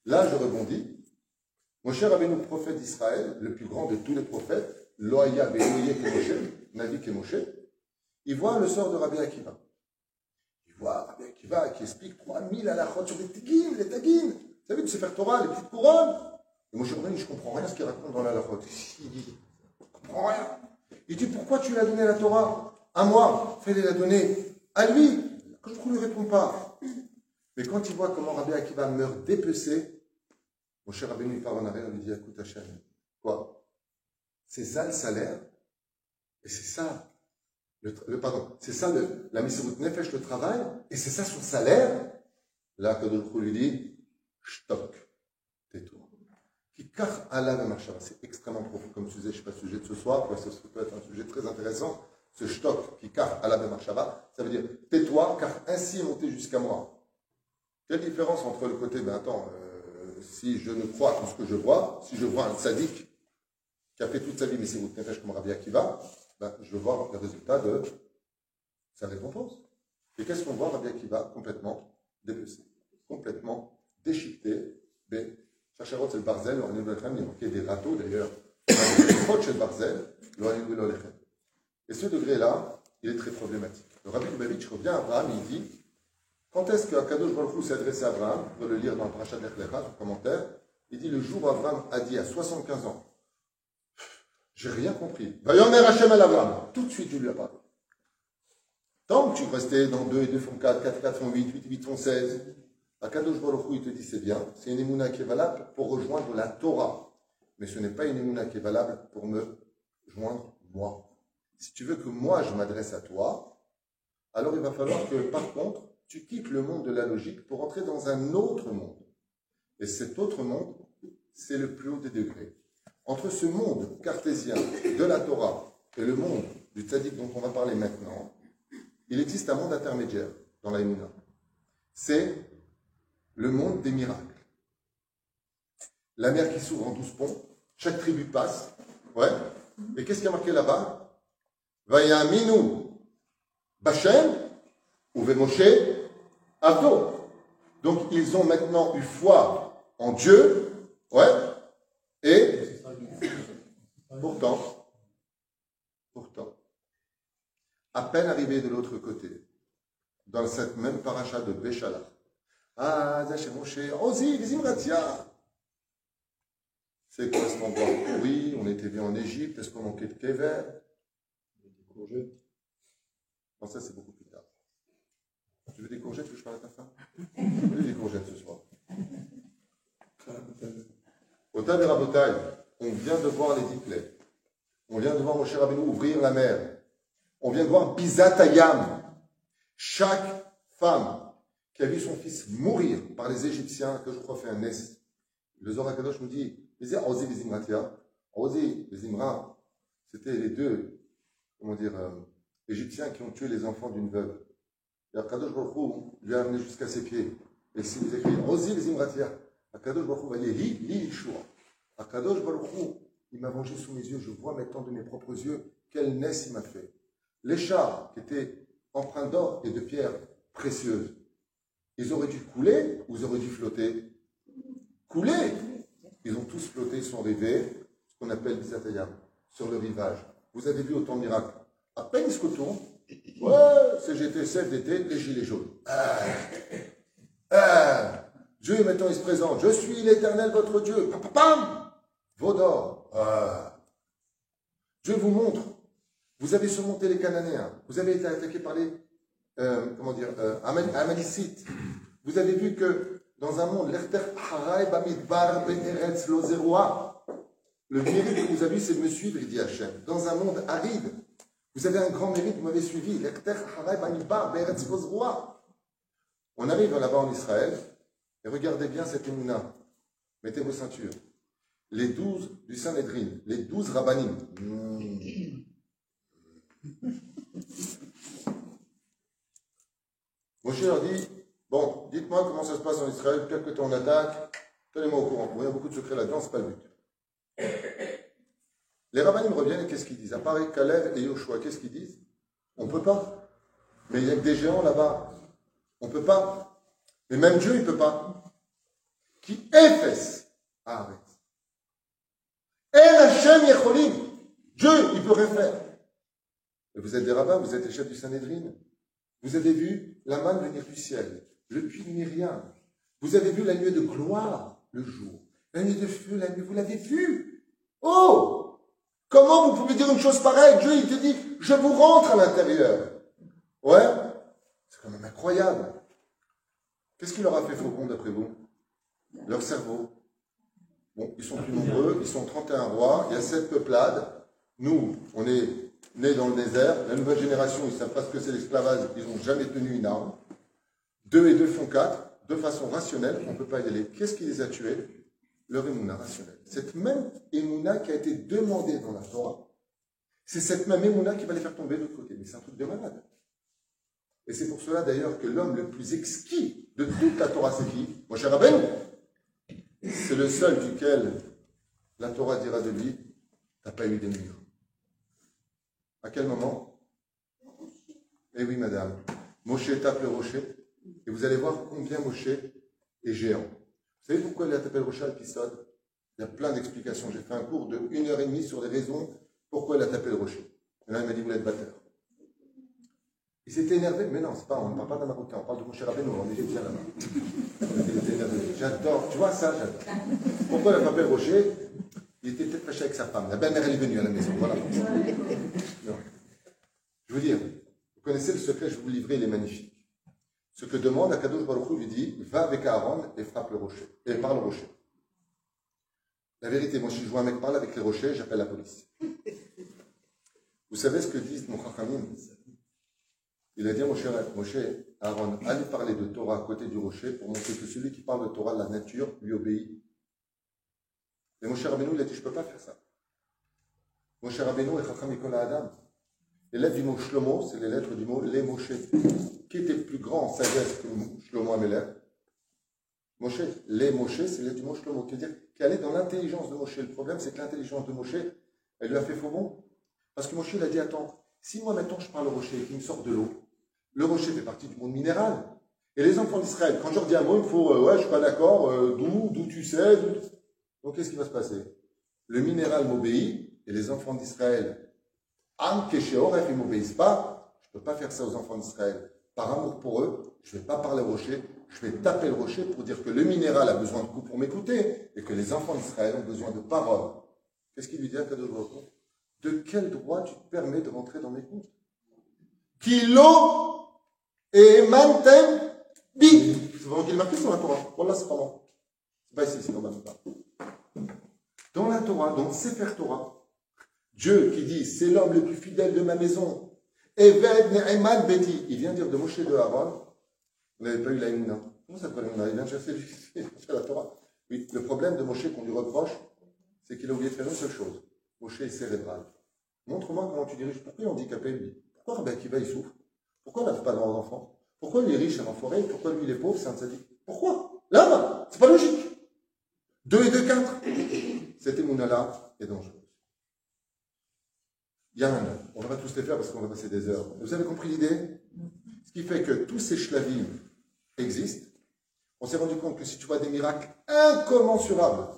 Là, je rebondis. Moshe Rabbeinu, prophète d'Israël, le plus grand de tous les prophètes, Loaya Be'oye Kemoshe, Navi Kemoshe, il voit le sort de Rabbi Akiva. Il voit Rabbi Akiva qui explique 3000 halachot sur les tagines. Vous savez, de Sefer Torah, les petites couronnes. Et Moshe Rabbeinu, je ne comprends rien à ce qu'il raconte dans la halachot. Il dit, je ne comprends rien. Il dit, pourquoi tu l'as donné la Torah à moi? Fallait la donner à lui. Je ne lui réponds pas. Mais quand il voit comment Rabbi Akiva meurt dépecé, Moshe Rabbeinu part en arrière et lui dit, écoute Hachem, quoi? C'est ça le salaire? Et c'est ça, c'est ça la Messirut Nefesh, le travail? Et c'est ça son salaire? Là, Kadosh lui dit, Shtok, tais-toi. Kikach ala v'machshava. C'est extrêmement profond comme sujet, je ne sais pas le sujet de ce soir, ça peut être un sujet très intéressant. Ce Shtok, Kikach ala v'machshava, ça veut dire, tais-toi, car ainsi est monté jusqu'à moi. Quelle différence entre le côté, si je ne crois que ce que je vois, si je vois un tzaddik qui a fait toute sa vie Messirut Nefesh comme Rabbi Akiva, je veux voir le résultat de sa récompense. Et qu'est-ce qu'on voit, Rabbi Akiva? Complètement dépecé, complètement déchiqueté. Chacharot, c'est le barzel, il y a marqué des râteaux d'ailleurs. C'est le barzel, et ce degré-là, il est très problématique. Le Rabbi Lubavitch revient à Abraham et il dit, quand est-ce qu'Akadosh Baruch Hu s'est adressé à Abraham? On peut le lire dans le Parashat Lech Lecha, son commentaire. Il dit, le jour où Abraham a dit à 75 ans, j'ai rien compris. Vayomer Hashem el Abraham. Tout de suite, il lui a parlé. Tant que tu restais dans 2 et 2 font 4, 4 et 4 font 8, 8 et 8 font 16, Akadosh Baruch Hu, il te dit, c'est bien. C'est une émouna qui est valable pour rejoindre la Torah. Mais ce n'est pas une émouna qui est valable pour me joindre moi. Si tu veux que moi, je m'adresse à toi, alors il va falloir que, par contre, tu quittes le monde de la logique pour entrer dans un autre monde. Et cet autre monde, c'est le plus haut des degrés. Entre ce monde cartésien de la Torah et le monde du tzaddik dont on va parler maintenant, il existe un monde intermédiaire dans la Emouna. C'est le monde des miracles. La mer qui s'ouvre en 12 ponts, chaque tribu passe. Ouais. Et qu'est-ce qui a marqué là-bas? Vayaminu Bachem ou Moshe Avdo. Donc ils ont maintenant eu foi en Dieu. Ouais. Et pourtant, à peine arrivé de l'autre côté, dans cette même paracha de Béchala, ah, Zachem Moshe, Ozi, Zimratia. C'est quoi cet endroit pourri? On était bien en Égypte, est-ce qu'on manquait de kever? Des courgettes. Non, ça c'est beaucoup plus tard. Tu veux des courgettes que je parle à ta femme? Je veux des courgettes ce soir. Au Tav Rabotai, on vient de voir les 10 plaies. On vient de voir Moshe Rabbeinu ouvrir la mer. On vient de voir Bizatayam. Chaque femme qui a vu son fils mourir par les Égyptiens, que je crois fait un nest, le Zohar HaKadosh nous dit, Ozi les Imratia, Ozi les Imra, c'était les deux, Égyptiens qui ont tué les enfants d'une veuve. Et HaKadosh Baruch Hu lui a amené jusqu'à ses pieds. Et s'il nous écrit, Ozi les Imratia, HaKadosh Baruch Hu va dire, Li Yishua. HaKadosh Baruch Hu, il m'a vengé sous mes yeux, je vois maintenant de mes propres yeux quel nest il m'a fait. Les chars qui étaient empreints d'or et de pierres précieuses, ils auraient dû couler ou ils auraient dû flotter? Couler! Ils ont tous flotté, ils sont arrivés, ce qu'on appelle Bizatayam, sur le rivage. Vous avez vu autant de miracles. À peine ils se retournent, ouais, CGT, CFDT, les gilets jaunes. Dieu maintenant il se présente, je suis l'Éternel votre Dieu. Pam, pam, pam, Vaudor. Dieu vous montre. Vous avez surmonté les Cananéens. Vous avez été attaqué par les Amalicites. Vous avez vu que dans un monde, le mérite que vous avez, c'est de me suivre, il dit Hachem. Dans un monde aride, vous avez un grand mérite, vous m'avez suivi. On arrive là-bas en Israël, et regardez bien cette émouna. Mettez vos ceintures. Les 12 du Sanhedrin, les 12 rabbanim. Moshe leur dit, bon, dites-moi comment ça se passe en Israël, quelque temps on attaque, tenez-moi au courant. Il y a beaucoup de secrets là-dedans, c'est pas le but. Les rabbanim reviennent et qu'est-ce qu'ils disent? À part Caleb et Yoshua, qu'est-ce qu'ils disent? On ne peut pas. Mais il y a que des géants là-bas. On ne peut pas. Mais même Dieu, il ne peut pas. Qui efface arrête. El Hashem Yecholim. Dieu, il peut rien faire. Et vous êtes des rabbins, vous êtes les chefs du Sanhedrin. Vous avez vu la manne venir du ciel, le puits de Myriam. Vous avez vu la nuée de gloire le jour, la nuée de feu la nuit. Vous l'avez vu. Oh! Comment vous pouvez dire une chose pareille? Dieu, il te dit, je vous rentre à l'intérieur. Ouais? C'est quand même incroyable. Qu'est-ce qui leur a fait faucon d'après vous? Leur cerveau. Bon, ils sont plus nombreux, ils sont 31 rois, il y a 7 peuplades. Nous, on est nés dans le désert. La nouvelle génération, ils ne savent pas ce que c'est l'esclavage, ils n'ont jamais tenu une arme. 2 et 2 font 4, de façon rationnelle, on ne peut pas y aller. Qu'est-ce qui les a tués? Leur émouna rationnelle. Cette même émouna qui a été demandée dans la Torah, c'est cette même émouna qui va les faire tomber de l'autre côté. Mais c'est un truc de malade. Et c'est pour cela d'ailleurs que l'homme le plus exquis de toute la Torah, c'est qui? Moshe Rabbeinu. C'est le seul duquel la Torah dira de lui, t'as pas eu des murs. À quel moment? Eh oui, madame. Moshe tape le rocher, et vous allez voir combien Moshe est géant. Vous savez pourquoi il a tapé le rocher Al-Pisod? Il y a plein d'explications. J'ai fait un cours de 1h30 sur les raisons pourquoi il a tapé le rocher. Et là, il m'a dit, vous êtes batteur. Il s'était énervé, mais non, c'est pas, on ne parle pas d'un Marocain, on parle de Moshe Rabbeinu, on est égyptien là-bas. Il était énervé. J'adore, tu vois ça, j'adore. Pourquoi il a tapé le rocher? Il était peut-être fâché avec sa femme. La belle-mère, elle est venue à la maison. Voilà. Non. Je veux dire, vous connaissez le secret, je vais vous le livrer, il est magnifique. Ce que demande Akadosh Baruch Hu lui dit, va avec Aaron et frappe le rocher. Et parle au rocher. La vérité, moi, si je vois un mec parler avec les rochers, j'appelle la police. Vous savez ce que disent mon Chachamim? Il a dit à Moshe, Aaron, allez parler de Torah à côté du rocher pour montrer que celui qui parle de Torah, la nature, lui obéit. Et Moshe Rabbeinu, il a dit, je ne peux pas faire ça. Moshe Rabbeinu est Chacham Mikol Adam. Les lettres du mot Shlomo, c'est les lettres du mot Les Moshe. Qui était plus grand en sagesse que Shlomo Amelech? Moshe. Les Moshe, c'est les lettres du mot Shlomo. C'est-à-dire, qui allait dans l'intelligence de Moshe. Le problème, c'est que l'intelligence de Moshe, elle lui a fait faux bon. Parce que Moshe, il a dit, attends, si moi maintenant je parle au rocher et qu'il me sort de l'eau, le rocher fait partie du monde minéral. Et les enfants d'Israël, quand je leur dis un mot, il faut, ouais, je suis pas d'accord, d'où tu sais, Donc qu'est-ce qui va se passer? Le minéral m'obéit, et les enfants d'Israël, Am Kesheoref, ils ne m'obéissent pas, je ne peux pas faire ça aux enfants d'Israël. Par amour pour eux, je ne vais pas parler au rocher, je vais taper le rocher pour dire que le minéral a besoin de coups pour m'écouter, et que les enfants d'Israël ont besoin de paroles. Qu'est-ce qu'il lui dit à Kadosh Baruch Hu? De quel droit tu te permets de rentrer dans mes comptes? Kilo et mantem bi. C'est vraiment qu'il est marqué sur la Torah. Voilà, c'est pas moi. C'est pas ici, c'est dans ma Torah. Dans la Torah, dans le Sefer Torah, Dieu qui dit, c'est l'homme le plus fidèle de ma maison. Eved Ne'eman Beti. Il vient dire de Moshe de Aaron, vous n'avez pas eu la Emouna. Comment ça s'appelle la Emouna? Il vient chercher la Torah. Oui, le problème de Moshe qu'on lui reproche, c'est qu'il a oublié de faire une seule chose. Moshe est cérébral. Montre-moi comment tu diriges. Pourquoi il est handicapé, lui? Pourquoi Rabbi Akiva, il souffre? Pourquoi il n'a pas de grands enfants? Pourquoi lui est riche, c'est en forêt? Pourquoi lui, il est pauvre, c'est un tzaddik? Pourquoi? Là, c'est pas logique. 2 et 2, 4. Cette Emouna-là est dangereuse. Il y a un homme. On va pas tous les faire parce qu'on va passer des heures. Vous avez compris l'idée? Ce qui fait que tous ces shlavim existent. On s'est rendu compte que si tu vois des miracles incommensurables,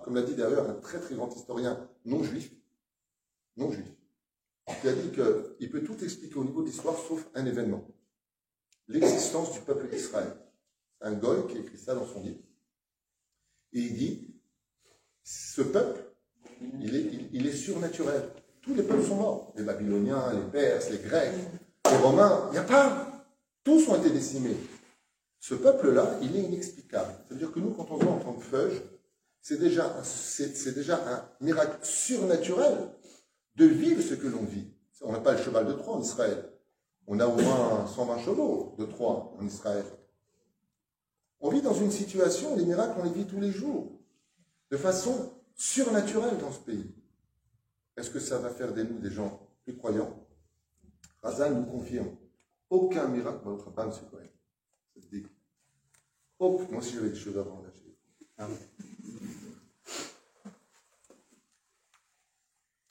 comme l'a dit d'ailleurs un très très grand historien non-juif, qui a dit qu'il peut tout expliquer au niveau de l'histoire sauf un événement. L'existence du peuple d'Israël. Un goy qui a écrit ça dans son livre. Et il dit, ce peuple, il est surnaturel. Tous les peuples sont morts. Les Babyloniens, les Perses, les Grecs, les Romains, il n'y a pas. Tous ont été décimés. Ce peuple-là, il est inexplicable. C'est-à-dire que nous, quand on voit en tant que feuge, c'est déjà un miracle surnaturel de vivre ce que l'on vit. On n'a pas le cheval de Troie en Israël. On a au moins 120 chevaux de Troie en Israël. On vit dans une situation, les miracles, on les vit tous les jours, de façon surnaturelle dans ce pays. Est-ce que ça va faire de nous des gens plus croyants? Razal nous confirme. Aucun miracle, M. Cohen. C'est dit. Moi aussi j'avais des choses avant là.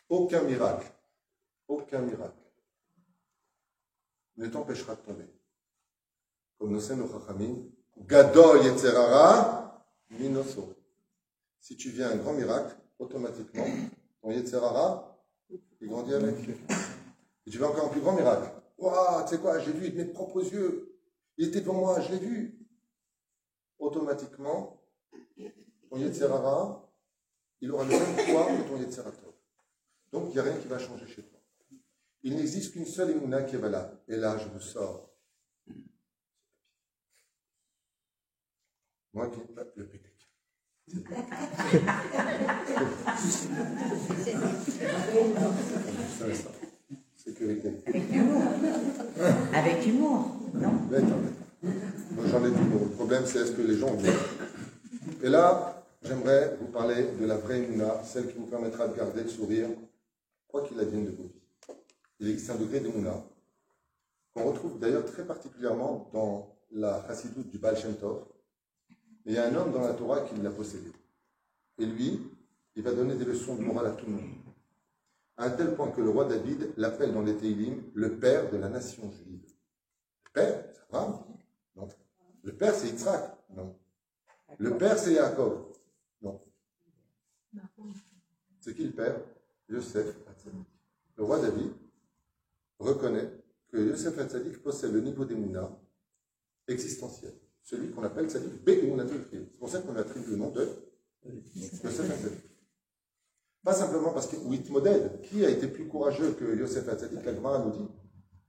Aucun miracle ne t'empêchera de tomber. Comme nous sommes nos chachamim, Gadol Yetzerara Minoso. Si tu viens un grand miracle, automatiquement, ton Yetzerara, il grandit avec. Et tu veux encore un plus grand miracle. Waouh, tu sais quoi, j'ai vu de mes propres yeux. Il était pour moi, je l'ai vu. Automatiquement, ton Yetzerara, il aura le même poids que ton Yetzerara. Donc, il n'y a rien qui va changer chez toi. Il n'existe qu'une seule Emouna qui est valable. Et là, je me sors. Moi qui n'ai pas le pétec. Sécurité. Avec humour, non? Moi, j'en ai du Le problème, c'est est-ce que les gens vont. Et là, j'aimerais vous parler de la vraie Emouna, celle qui vous permettra de garder le sourire, quoi qu'il advienne de vos vies. Il existe un degré d'Emouna qu'on retrouve d'ailleurs très particulièrement dans la chassidoute du Baal Shem Tov. Et il y a un homme dans la Torah qui l'a possédé. Et lui, il va donner des leçons de morale à tout le monde. À un tel point que le roi David l'appelle dans les Teilim le père de la nation juive. Le père, c'est Abraham? Non. Le père, c'est Yitzhak? Non. Le père, c'est Yaakov? Non. C'est qui le père? Yosef Hatzadik. Le roi David reconnaît que Yosef Hatzadik possède le niveau d'Emouna existentiel. Celui qu'on appelle Tzadik Be'emunatul Chiyuv. C'est pour ça qu'on attribue le nom de Yosef Hatzadik. Pas simplement parce que, ou Itmoded, qui a été plus courageux que Yosef Hatzadik, la Gemara nous dit,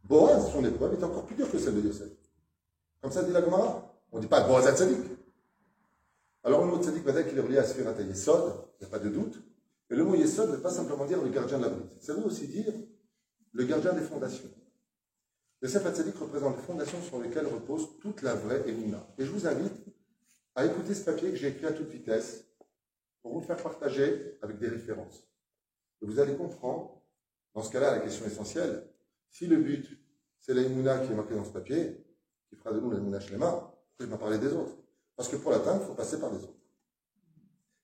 Boaz, son épreuve, est encore plus dure que celle de Yosef. Comme ça dit la Gemara. On ne dit pas Boaz Hatzadik. Alors le mot Tzadik, va dire qu'il est relié à Sfirat Yesod, il n'y a pas de doute. Mais le mot Yesod ne veut pas simplement dire le gardien de la bride. Ça veut aussi dire le gardien des fondations. Yosef Hatzadik représente les fondations sur lesquelles repose toute la vraie Emouna. Et je vous invite à écouter ce papier que j'ai écrit à toute vitesse pour vous le faire partager avec des références. Et vous allez comprendre, dans ce cas-là, la question essentielle, si le but, c'est la Emouna qui est marquée dans ce papier, qui fera de nous la Emouna Shlema, pourquoi je m'en parler des autres? Parce que pour l'atteindre, il faut passer par les autres.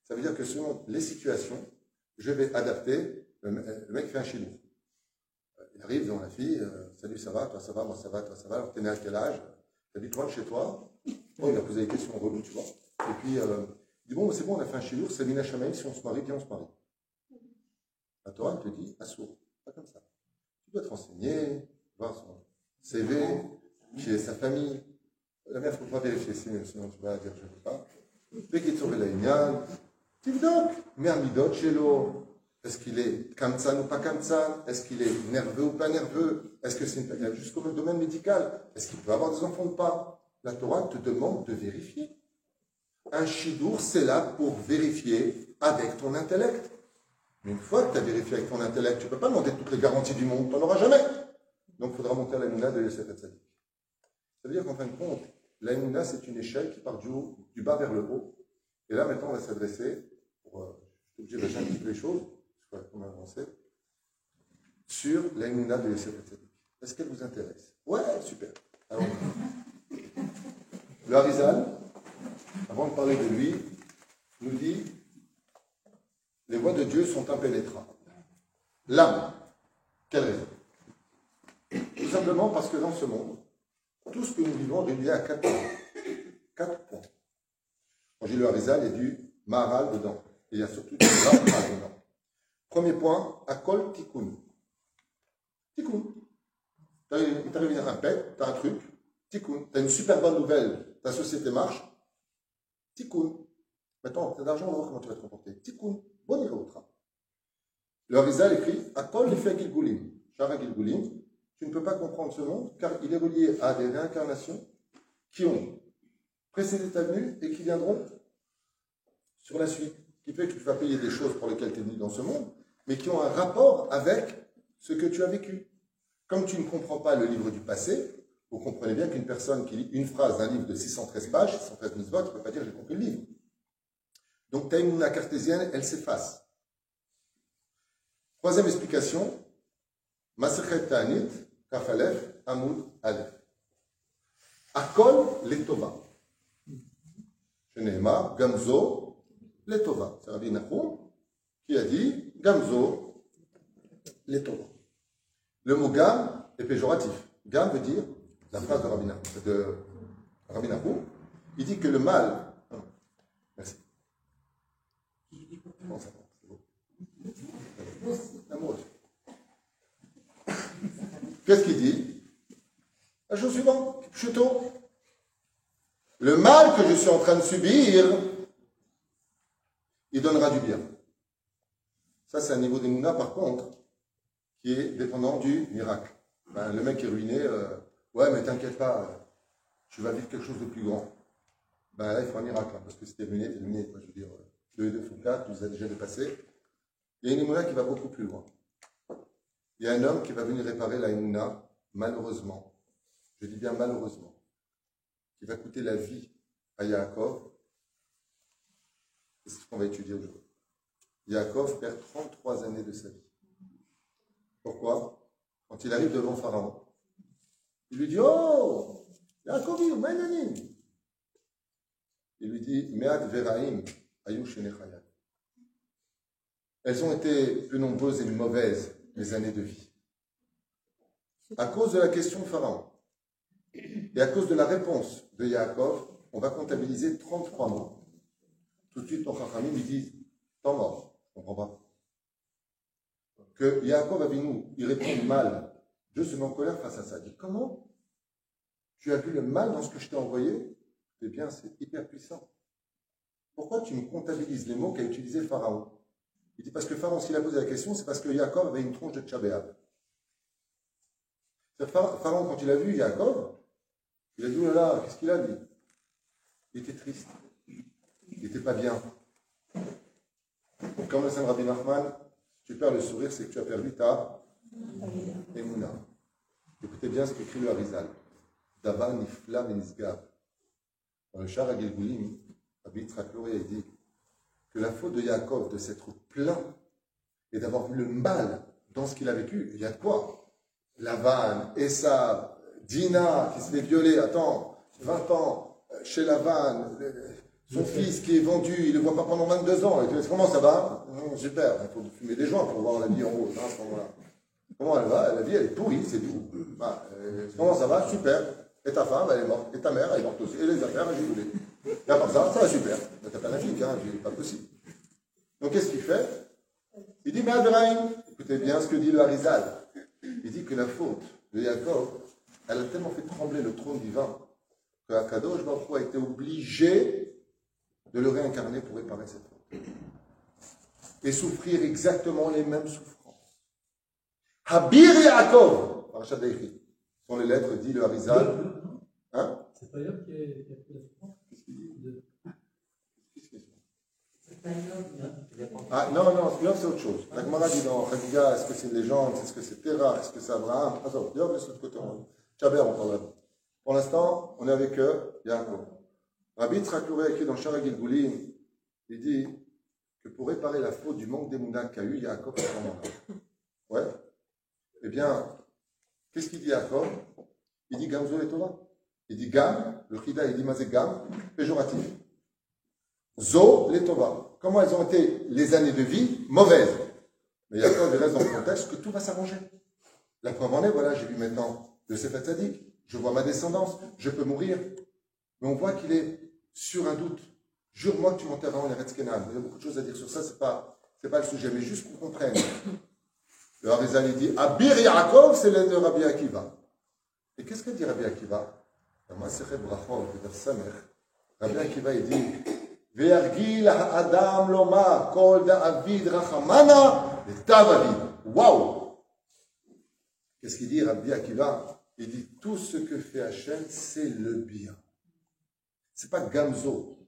Ça veut dire que selon les situations, je vais adapter. Le mec fait un chilou. Il arrive devant la fille, salut, ça va, toi ça va, moi ça va, toi ça va. Alors t'es né à quel âge? T'habites loin de chez toi? Oh, il a posé des questions reloues, tu vois. Et puis, il dit, bon, c'est bon, on a fait un chilou, c'est Mina Shamaïm, si on se marie, bien on se marie. La Torah te dit, assourd, pas comme ça. Tu dois te renseigner, voir son CV, qui est sa famille. La mère, il ne faut pas vérifier, sinon tu vas dire, je ne peux pas. Dès qu'il trouve la Inyan, tu donc, Mermidot, Chélo. Est-ce qu'il est kamtsan ou pas kamtsan? Est-ce qu'il est nerveux ou pas nerveux? Est-ce que c'est jusqu'au domaine médical? Est-ce qu'il peut avoir des enfants ou pas? La Torah te demande de vérifier. Un chidour, c'est là pour vérifier avec ton intellect. Mais une fois que tu as vérifié avec ton intellect, tu ne peux pas demander toutes les garanties du monde, tu n'en auras jamais. Donc il faudra monter à la Mouna de Yosef Hatzadik. Ça veut dire qu'en fin de compte, la Mouna, c'est une échelle qui part du bas vers le haut. Et là, maintenant, on va s'adresser, je suis obligé d'ajouter toutes les choses, je crois qu'on a avancé, sur la Mouna de Yosef Hatzadik. Est-ce qu'elle vous intéresse? Ouais, super. Alors, le Harizal, avant de parler de lui, nous dit les voies de Dieu sont impénétrables. L'âme, quelle raison? Tout simplement parce que dans ce monde, tout ce que nous vivons est lié à 4 points. 4 points. Quand j'ai le Harizal, il y a du Maharal dedans. Et il y a surtout du Rambam dedans. Premier point, Akol Tikkun. Tikkun. Il t'arrive un pet, tu as un truc, Tikkun. Tu as une super bonne nouvelle, ta société marche, Tikkun. Maintenant, tu as d'argent, on va voir comment tu vas te comporter. Tikkun. Bon niveau au travail. Le Harizal écrit Akol Lefi Gilgulim. Shara Gilgulim. Tu ne peux pas comprendre ce monde car il est relié à des réincarnations qui ont précédé ta venue et qui viendront sur la suite. Ce qui fait que tu vas payer des choses pour lesquelles tu es venu dans ce monde, mais qui ont un rapport avec ce que tu as vécu. Comme tu ne comprends pas le livre du passé, vous comprenez bien qu'une personne qui lit une phrase d'un livre de 613 pages, 613 mitzvot, tu ne peux pas dire j'ai compris le livre. Donc ta imuna cartésienne, elle s'efface. Troisième explication, Masechet Ta'anit, Kafalef, Hamoud, Aleph. Akol letova. Sheneema, Gamzo, letova. C'est Rabbi Nachum qui a dit Gamzo, letova. Le mot Gam est péjoratif. Gam veut dire, la phrase de Rabbi Nachum, il dit que le mal. Merci. Bon, ça va, c'est beau. Amour. Qu'est-ce qu'il dit? La chose suivante, chuto. Le mal que je suis en train de subir, il donnera du bien. Ça, c'est un niveau d'Emouna, par contre, qui est dépendant du miracle. Ben, le mec est ruiné, ouais, mais t'inquiète pas, tu vas vivre quelque chose de plus grand. Ben là, il faut un miracle, hein, parce que si t'es ruiné, quoi, je veux dire, 2 et 2 font 4, tu nous as déjà dépassé. Il y a une Emouna qui va beaucoup plus loin. Il y a un homme qui va venir réparer la Emouna, malheureusement, je dis bien malheureusement, qui va coûter la vie à Yaakov. C'est ce qu'on va étudier aujourd'hui. Yaakov perd 33 années de sa vie. Pourquoi? Quand il arrive devant Pharaon, il lui dit, oh, Yaakov, il lui dit, Me'at Veraim, Ayou Shenechayat. Elles ont été plus nombreuses et mauvaises, les années de vie. À cause de la question de Pharaon et à cause de la réponse de Yaakov, on va comptabiliser 33 mois. Tout de suite, nos Chachamim lui disent, temps mort. Je ne comprends pas. Que Yaakov Avinu, il répond mal. Dieu se met en colère face à ça. Il dit, comment? Tu as vu le mal dans ce que je t'ai envoyé? Eh bien, c'est hyper puissant. Pourquoi tu me comptabilises les mots qu'a utilisé Pharaon? Il dit, parce que Pharaon, s'il a posé la question, c'est parce que Yaakov avait une tronche de Tchabéab. Pharaon, quand il a vu Yaakov, il a dit, oh là là, qu'est-ce qu'il a dit? Il était triste. Il n'était pas bien. Donc, comme le Saint Rabbi Nachman, si tu perds le sourire, c'est que tu as perdu ta Emouna. Écoutez bien ce qu'écrit le Harizal. Dava nifla venisgav. Dans le Shara Gilgulim, Rabbi Yitzhak Luria, il dit que la faute de Yaakov de s'être plaint et d'avoir vu le mal dans ce qu'il a vécu, il y a de quoi? Lavan, Esav, Dina qui se fait violer, attends, 20 ans, chez Lavan, Son fils qui est vendu, il ne le voit pas pendant 22 ans. Et tu dis, comment ça va? Super, il faut fumer des joints pour voir la vie en haut, à ce moment-là. Comment elle va? La vie, elle est pourrie, c'est tout. Comment ça va? Super. Et ta femme, elle est morte. Et ta mère, elle est morte aussi. Et les affaires, j'ai voulu. Et à part ça, ça va super. Mais t'as pas la fille, hein, pas possible. Donc qu'est-ce qu'il fait? Il dit, mais Abraham, écoutez bien ce que dit le Harizal. Il dit que la faute de Yaakov, elle a tellement fait trembler le trône divin que Akadosh Baruch Hu a été obligé de le réincarner pour réparer cette faute. Et souffrir exactement les mêmes souffrances. Habir Yaakov, Parashat Vaïchi, sont les lettres, dit le Harizal. Hein? C'est pas Yob qui a pris la souffrance? Qu'est-ce qu'il dit? Ah non, Yob c'est autre chose. La Gemara dit dans Chagiga, est-ce que c'est une légende, est-ce que c'est Terah, est-ce que c'est Abraham? Yob est de côté. Chaber, on parlera. Pour l'instant, on est avec Yaakov. Rabbi Yitzhak Louret, écrit dans Shara Gilgulim, il dit que pour réparer la faute du manque d'émouna qu'a eu Yaakov à ce moment-là. Ouais. Eh bien, qu'est-ce qu'il dit Yaakov? Il dit Gamzo et Torah. Il dit Gam, le Chida, il dit Mazé Gam, péjoratif. Zo, les Tova. Comment elles ont été les années de vie? Mauvaises. Mais Yaakov, il reste dans le contexte que tout va s'arranger. La preuve en est, voilà, j'ai vu maintenant le Sefer Tzadik, je vois ma descendance, je peux mourir. Mais on voit qu'il est sur un doute. Jure-moi que tu m'enterreras en Eretz Kenan. Il y a beaucoup de choses à dire sur ça, c'est pas le sujet, mais juste qu'on comprenne. Le Harizal, il dit, Abir Yaakov, c'est l'aide de Rabbi Akiva. Et qu'est-ce qu'a dit Rabbi Akiva? Rabbi Akiva, il dit, Ve'argil ha'adam lomar, kol da'avid rachamana, v'tav avid. Waouh! Qu'est-ce qu'il dit, Rabbi Akiva? Il dit, tout ce que fait Hachem, c'est le bien. C'est pas Gamzo.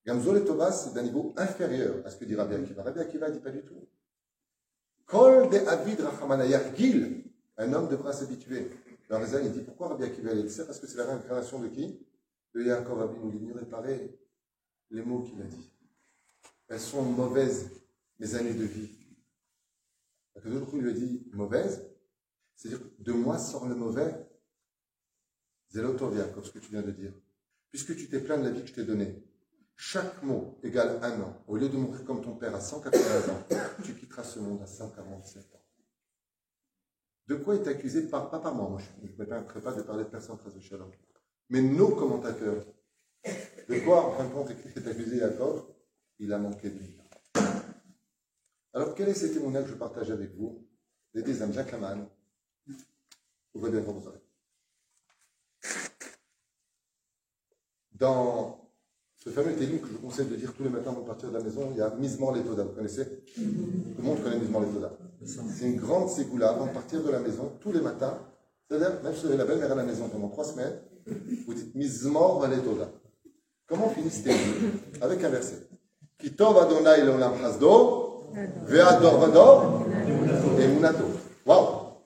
Gamzo les Tobas, c'est d'un niveau inférieur à ce que dit Rabbi Akiva. Rabbi Akiva ne dit pas du tout. Kol de Avid Rachamana Yargil, un homme devra s'habituer. Le Harizal, il dit, pourquoi Rabbi Akiva il dit ça? Parce que c'est la réincarnation de qui? De Yaakov Avinu. Il est venu réparer les mots qu'il a dit. Elles sont mauvaises, mes années de vie. Parce que d'autres coups, il lui a dit, mauvaise, c'est-à-dire, de moi sort le mauvais. Zélotovia, comme ce que tu viens de dire. Puisque tu t'es plaint de la vie que je t'ai donnée, chaque mot égale 1 an. Au lieu de mourir comme ton père à 180 ans, tu quitteras ce monde à 147 ans. De quoi est accusé? Pas par moi, je ne me permettrai pas de parler de personne très de Shalom. Mais nos commentateurs, de quoi, en fin de compte, est accusé Yaakov? Il a manqué de vie. Alors, quel est ce témoignage que je partage avec vous? Les deux âmes, Jacques Laman. Vous voyez bien, vous aurez. Dans ce fameux télim que je vous conseille de dire tous les matins avant de partir de la maison, il y a Mizmor Letoda, vous connaissez? Tout le monde connaît Mizmor Letoda. C'est une grande ségoula avant de partir de la maison, tous les matins. C'est-à-dire, même si vous avez la belle-mère à la maison pendant 3 semaines, vous dites Mizmor Letoda. Comment finit ce télim? Avec un verset. Kitov Adonai Leolam Chasdo, Ve'ador Vador, Emunato. Waouh!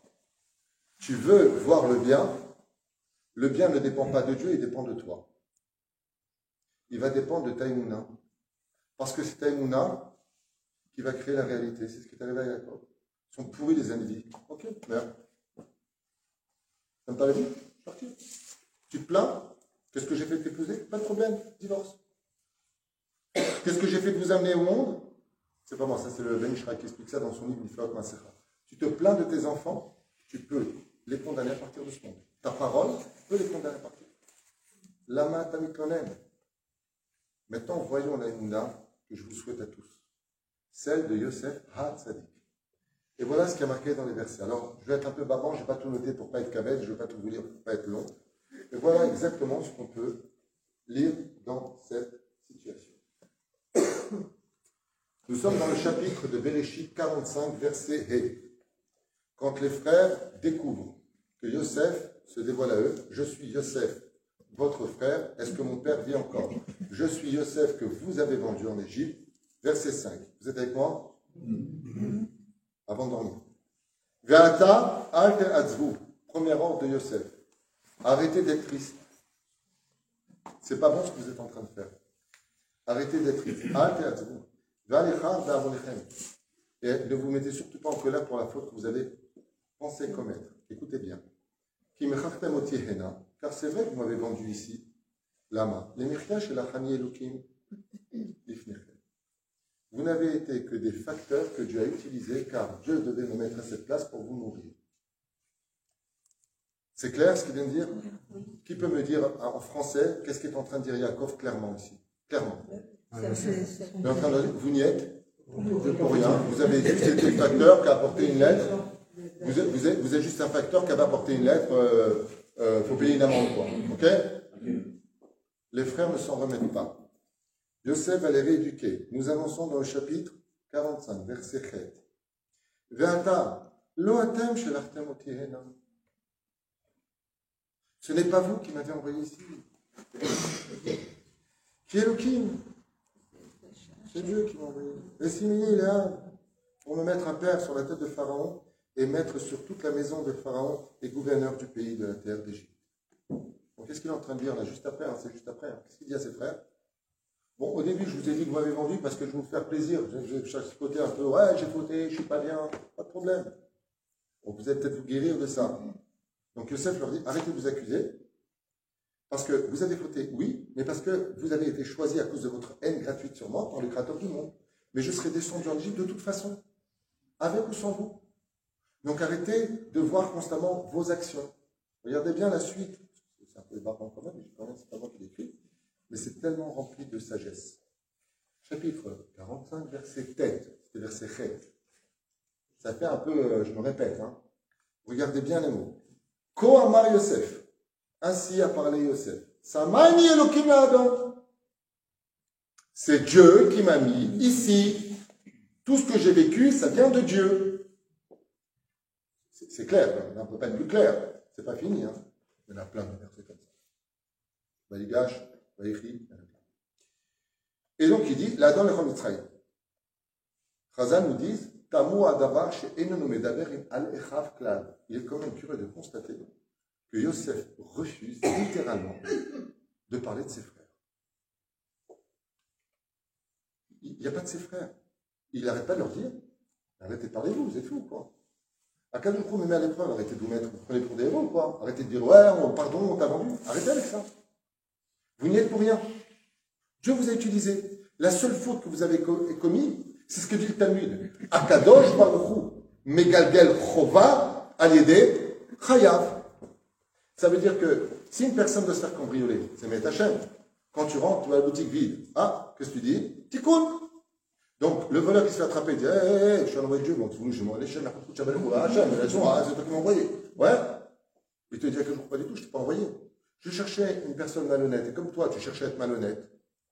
Tu veux voir le bien ne dépend pas de Dieu, il dépend de toi. Il va dépendre de Taïmouna. Parce que c'est Taïmouna qui va créer la réalité. C'est ce qui est arrivé à Yaakov. Ils sont pourris les années de vie. Ok, merde. Ça me paraît bien? Parti. Tu te plains? Qu'est-ce que j'ai fait de t'épouser? Pas de problème, divorce. Qu'est-ce que j'ai fait de vous amener au monde? C'est pas moi, ça c'est le Ben Ishra qui explique ça dans son livre Niflaot Masecha. Tu te plains de tes enfants, tu peux les condamner à partir de ce monde. Ta parole, tu peux les condamner à partir. Lama Tamiklonem. Maintenant, voyons la Emouna que je vous souhaite à tous. Celle de Yosef HaTzadik. Et voilà ce qui a marqué dans les versets. Alors, je vais être un peu bavant, je ne vais pas tout noter pour ne pas être cavette, je ne vais pas tout vous lire pour ne pas être long. Et voilà exactement ce qu'on peut lire dans cette situation. Nous sommes dans le chapitre de Bereshit 45, verset He. Quand les frères découvrent que Yosef se dévoile à eux, je suis Yosef, votre frère, est-ce que mon père vit encore? Je suis Yosef que vous avez vendu en Égypte. Verset 5. Vous êtes avec moi? Avant de dormir. Ve'ata alte atzvu. Premier ordre de Yosef. Arrêtez d'être triste. C'est pas bon ce que vous êtes en train de faire. Arrêtez d'être triste. Alte atzvu. Ve'alecha ve'avolechem. Et ne vous mettez surtout pas en colère pour la faute que vous avez pensé commettre. Écoutez bien. Ki mechachtem oti hena. Car c'est vrai que vous m'avez vendu ici, Lama. Les mirkash et la chani elukim. vous n'avez été que des facteurs que Dieu a utilisés, car Dieu devait me mettre à cette place pour vous nourrir. C'est clair ce qu'il vient de dire? Qui peut me dire en français qu'est-ce qu'est en train de dire Yaakov clairement ici? Clairement. Il est en train de dire, vous n'y êtes pour rien. Vous avez juste été le facteur qui a apporté une lettre. Vous êtes juste un facteur qui avait apporté une lettre. Faut payer une amende, quoi. Ok? Les frères ne s'en remettent pas. Yosef va les rééduquer. Nous avançons dans le chapitre 45, verset 7. Ve'ata lo atem shelachtem oti hena. Ce n'est pas vous qui m'avez envoyé ici. Qui est Elohim? C'est Dieu qui m'a envoyé. Et Simeon, il est là pour me mettre un père sur la tête de Pharaon et mettre sur toute la maison de Pharaon et gouverneur du pays de la terre d'Égypte. Donc, qu'est-ce qu'il est en train de dire là, juste après, c'est juste après. Qu'est-ce qu'il dit à ses frères? Bon, au début, je vous ai dit que vous m'avez vendu parce que je veux vous faire plaisir. J'ai chaque côté un peu, ouais, j'ai fauté, je suis pas bien, pas de problème. Bon, vous allez peut-être vous guérir de ça. Donc, Yosef leur dit, arrêtez de vous accuser. Parce que vous avez fauté, oui, mais parce que vous avez été choisi à cause de votre haine gratuite sur moi par le Créateur du monde. Mais je serai descendu en Égypte de toute façon, avec ou sans vous. Donc arrêtez de voir constamment vos actions. Regardez bien la suite. C'est un peu barbant quand même, mais c'est pas moi qui l'écris. Mais c'est tellement rempli de sagesse. Chapitre 45, verset tête, c'était verset chet. Ça fait un peu, je me répète, hein. Regardez bien les mots. Ko amar Yosef. Ainsi a parlé Yosef. Samani Elohim Adam. C'est Dieu qui m'a mis ici. Tout ce que j'ai vécu, ça vient de Dieu. C'est clair, on ne peut pas être plus clair. C'est pas fini, hein. Il y en a plein de versets comme ça. Vaïgash, Vaïchi, il y en a plein. Et donc il dit, là dans le Chamitzraï, Chazal nous dit, Tamu adavar she'enu medaber al echav klal. Il est quand même curieux de constater que Yosef refuse littéralement de parler de ses frères. Il n'y a pas de ses frères. Il n'arrête pas de leur dire, arrêtez de parler vous êtes fous, quoi. À quel moment me met à l'épreuve, arrêtez de vous mettre, vous prenez pour des héros, quoi. Arrêtez de dire, ouais, pardon, on t'a vendu. Arrêtez avec ça. Vous n'y êtes pour rien. Dieu vous a utilisé. La seule faute que vous avez commise, c'est ce que dit le Talmud. Akadosh Baruch Hu, Megalgel Chova, Aliede, Chayav. Ça veut dire que si une personne doit se faire cambrioler, c'est Met Hachem. Quand tu rentres, tu vas à la boutique vide. Ah, qu'est-ce que tu dis? Tikkun. Donc, le voleur qui se fait attraper, il dit, je suis un envoyé de Dieu, donc je m'en allais chez la c'est toi qui m'as envoyé. Ouais. Il te dit que je ne crois pas du tout, je ne t'ai pas envoyé. Je cherchais une personne malhonnête, et comme toi, tu cherchais à être malhonnête,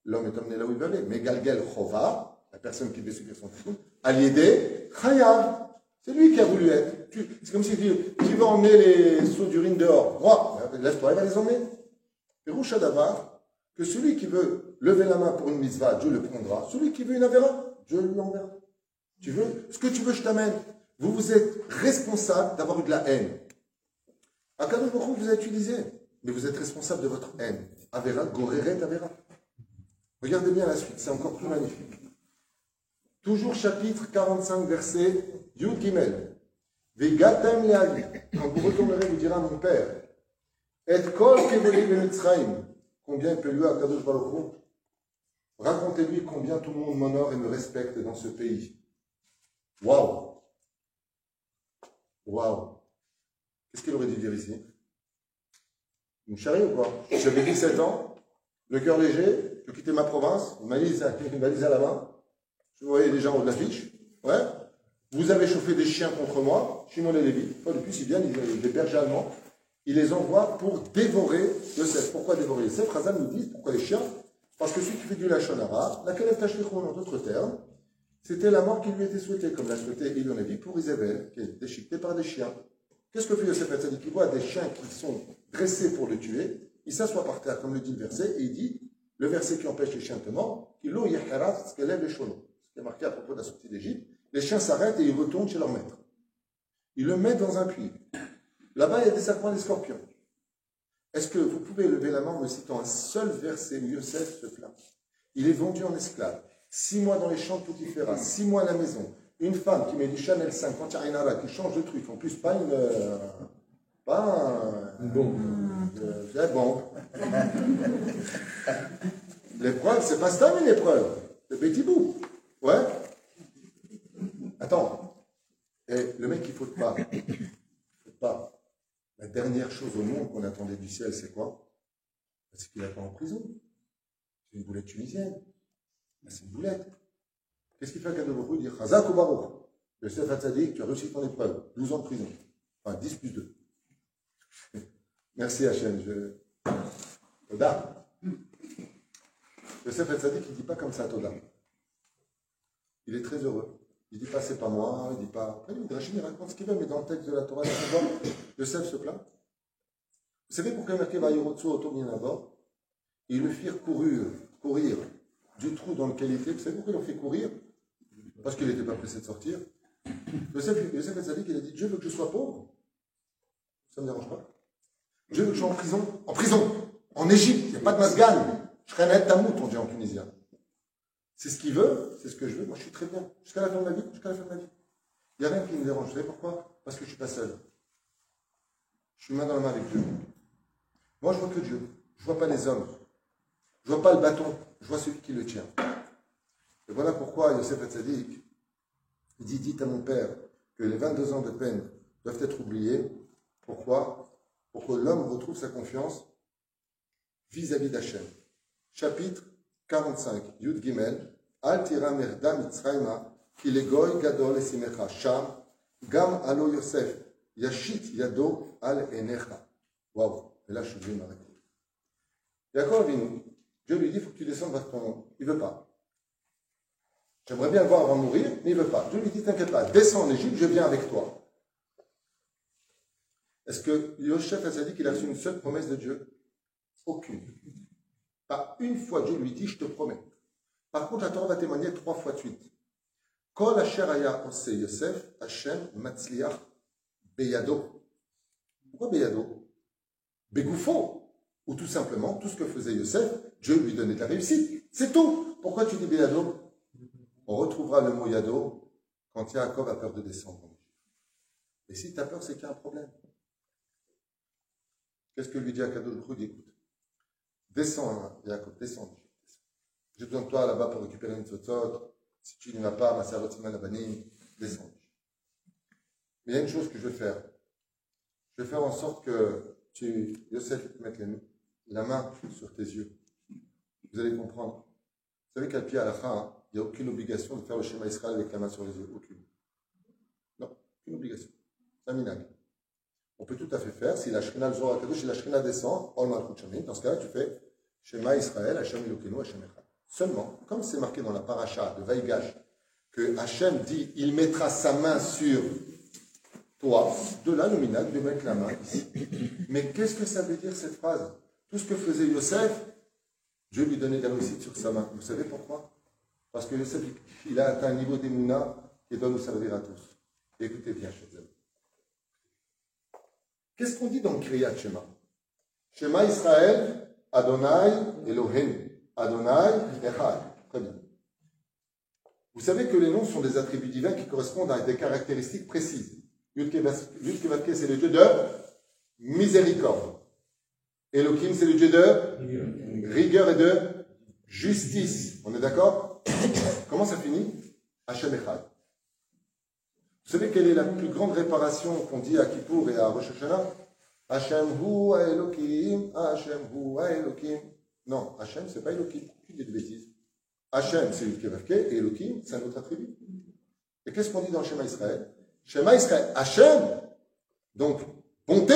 l'homme est emmené là où il veut aller. Mais Galgel Chova, la personne qui devait subir son tikkun, Aliédé, Chayav. C'est lui qui a voulu être. C'est comme si tu veux emmener les seaux d'urine dehors. Moi, lève-toi, il va les emmener. Et Roucha Davar, que celui qui veut lever la main pour une mitzvah, Dieu le prendra. Celui qui veut une avéra, Dieu lui enverra. Tu veux ce que tu veux, je t'amène. Vous êtes responsable d'avoir eu de la haine. Akadosh Baruch Hu vous a utilisé, mais vous êtes responsable de votre haine. Avéra, goreret, avéra. Regardez bien la suite, c'est encore plus magnifique. Toujours chapitre 45, verset Yud Gimel. Vegatem le'ali. Quand vous retournerez, vous dira mon père. Et kol kevoli b'Mitzrayim. Combien il peut lui à Kadosh Baruch Hu? Racontez-lui combien tout le monde m'honore et me respecte dans ce pays. Waouh! Waouh! Qu'est-ce qu'il aurait dû dire ici? Une charrie ou quoi? J'avais 17 ans, le cœur léger, je quittais ma province, une valise à la main. Je voyais des gens de l'affiche. Ouais. Vous avez chauffé des chiens contre moi, Shimon et Lévi. Pas depuis, si bien, les bergers allemands. Il les envoie pour dévorer Yosef. Pourquoi dévorer Yosef? Chazal nous dit pourquoi les chiens? Parce que celui qui fait du lachon hara, la kelef tashlichon, en d'autres termes, c'était la mort qui lui était souhaitée, comme l'a souhaité Elion Lévi pour Isabelle, qui est déchiquetée par des chiens. Qu'est-ce que fait Yosef Hatzadik? Il voit des chiens qui sont dressés pour le tuer. Il s'assoit par terre, comme le dit le verset, et il dit le verset qui empêche les chiens de mort, Kilo Yecharat, ce qu'élève les cholos. Ce qui est marqué à propos de la sortie d'Égypte. Les chiens s'arrêtent et ils retournent chez leur maître. Ils le mettent dans un puits. Là-bas, il y a des serpents et des scorpions. Est-ce que vous pouvez lever la main en me citant un seul verset où Yosef se plaint? Il est vendu en esclave. 6 mois dans les champs de Poutifera, 6 mois à la maison. Une femme qui met du Chanel 5 quand il n'y a rien à qui change de truc. En plus, pas une bombe. C'est bombe. L'épreuve, c'est pas ça, une épreuve. C'est petit bout. Ouais. dernière chose au monde qu'on attendait du ciel, c'est quoi? C'est qu'il n'est pas en prison. C'est une boulette tunisienne. C'est une boulette. Qu'est-ce qu'il fait à Kadosh? Il dit Chazak ou Baruch. Yosef Hatzadik, tu as réussi ton épreuve. 12 ans de prison. Enfin, 10 plus 2. Merci Hachem. Toda. Yosef Hatzadik, il ne dit pas comme ça, Toda. Il est très heureux. Il ne dit pas c'est pas moi, il ne dit pas. Après, Midrashim, il raconte ce qu'il veut, mais dans le texte de la Torah, Yosef se plaint. Vous savez pourquoi marqué Vayirotsu Oto Minabor? Ils le firent courir du trou dans lequel il était. Vous savez pourquoi ils l'ont fait courir? Parce qu'il n'était pas pressé de sortir. Yosef Hatzadik, il a dit Dieu veut que je sois pauvre. Ça ne me dérange pas. Dieu veut que je sois en prison, en Égypte. Il n'y a pas de masgan. Je serai un tamout, on dit en tunisien. C'est ce qu'il veut, c'est ce que je veux. Moi, je suis très bien. Jusqu'à la fin de ma vie, Il n'y a rien qui me dérange. Vous savez pourquoi? Parce que je ne suis pas seul. Je suis main dans la main avec Dieu. Moi, je vois que Dieu. Je ne vois pas les hommes. Je ne vois pas le bâton. Je vois celui qui le tient. Et voilà pourquoi Yosef Hatzadik dit, dites à mon père que les 22 ans de peine doivent être oubliés. Pourquoi? Pour que l'homme retrouve sa confiance vis-à-vis d'Hachem. Chapitre 45, Yud Gimel, Al tira merda mitzrayma, ki legoy gadol esimecha, sham, gam alo Yosef, yashit yado al enecha. Waouh, et là je suis obligé de m'arrêter. Yaakov Avinu, Dieu lui dit, il faut que tu descendes vers ton nom. Il ne veut pas. J'aimerais bien le voir avant de mourir, mais il ne veut pas. Dieu lui dit, t'inquiète pas, descends en Égypte, je viens avec toi. Est-ce que Yosef a dit qu'il a reçu une seule promesse de Dieu? Aucune. Pas une fois Dieu lui dit, je te promets. Par contre, la Torah va témoigner 3 fois de suite. Kol asher haya ose Yosef, Hashem matzliach beyado. Pourquoi beyado? Begoufo. Ou tout simplement, tout ce que faisait Yosef, Dieu lui donnait de la réussite. C'est tout. Pourquoi tu dis beyado? On retrouvera le mot yado quand Yaakov a peur de descendre. Et si tu as peur, c'est qu'il y a un problème. Qu'est-ce que lui dit Akadosh Baruch Hu? Écoute, descends, Yaakov, descends. J'ai besoin de toi là-bas pour récupérer une tzotzot. Si tu n'y vas pas, ma sœur Otima Labanim, descends. Mais il y a une chose que je vais faire. Je vais faire en sorte que Yosef, mette la main sur tes yeux. Vous allez comprendre. Vous savez qu'à pied à la fin, il n'y a aucune obligation de faire le schéma Israël avec la main sur les yeux. Aucune. Non, aucune obligation. C'est un minag. On peut tout à fait faire, si la Shrina le Zohar Kadosh, si la Shrina descend, Ol Malchut Shamim, dans ce cas-là, tu fais Shema Israël, Hashem Elokeinu, Hashem Echad. Seulement, comme c'est marqué dans la paracha de Vaïgash, que Hashem dit, il mettra sa main sur toi, de là, le minag de mettre la main ici. Mais qu'est-ce que ça veut dire cette phrase? Tout ce que faisait Yosef, Dieu lui donnait de la réussite sur sa main. Vous savez pourquoi? Parce que Yosef, il a atteint un niveau d'émouna qui doit nous servir à tous. Et écoutez bien, chers amis. Qu'est-ce qu'on dit dans le Kriyat Shema? Shema Israël, Adonai Elohim, Adonai Echad. Très bien. Vous savez que les noms sont des attributs divins qui correspondent à des caractéristiques précises. Yud-Ke-Vav-Ke, c'est le Dieu de miséricorde. Elohim, c'est le Dieu de rigueur et de justice. On est d'accord? Comment ça finit? Hashem Echad. Vous savez quelle est la plus grande réparation qu'on dit à Kippour et à Rosh Hashanah? Hashem hu Elohim, Hashem hu Elohim. Non, Hashem, c'est pas Elohim. Tu dis des bêtises. Hashem, c'est Yud-Ke-Vav-Ke, et Elohim, c'est un autre attribut. Et qu'est-ce qu'on dit dans le Shema Israël? Shema Israël, Hashem, donc bonté,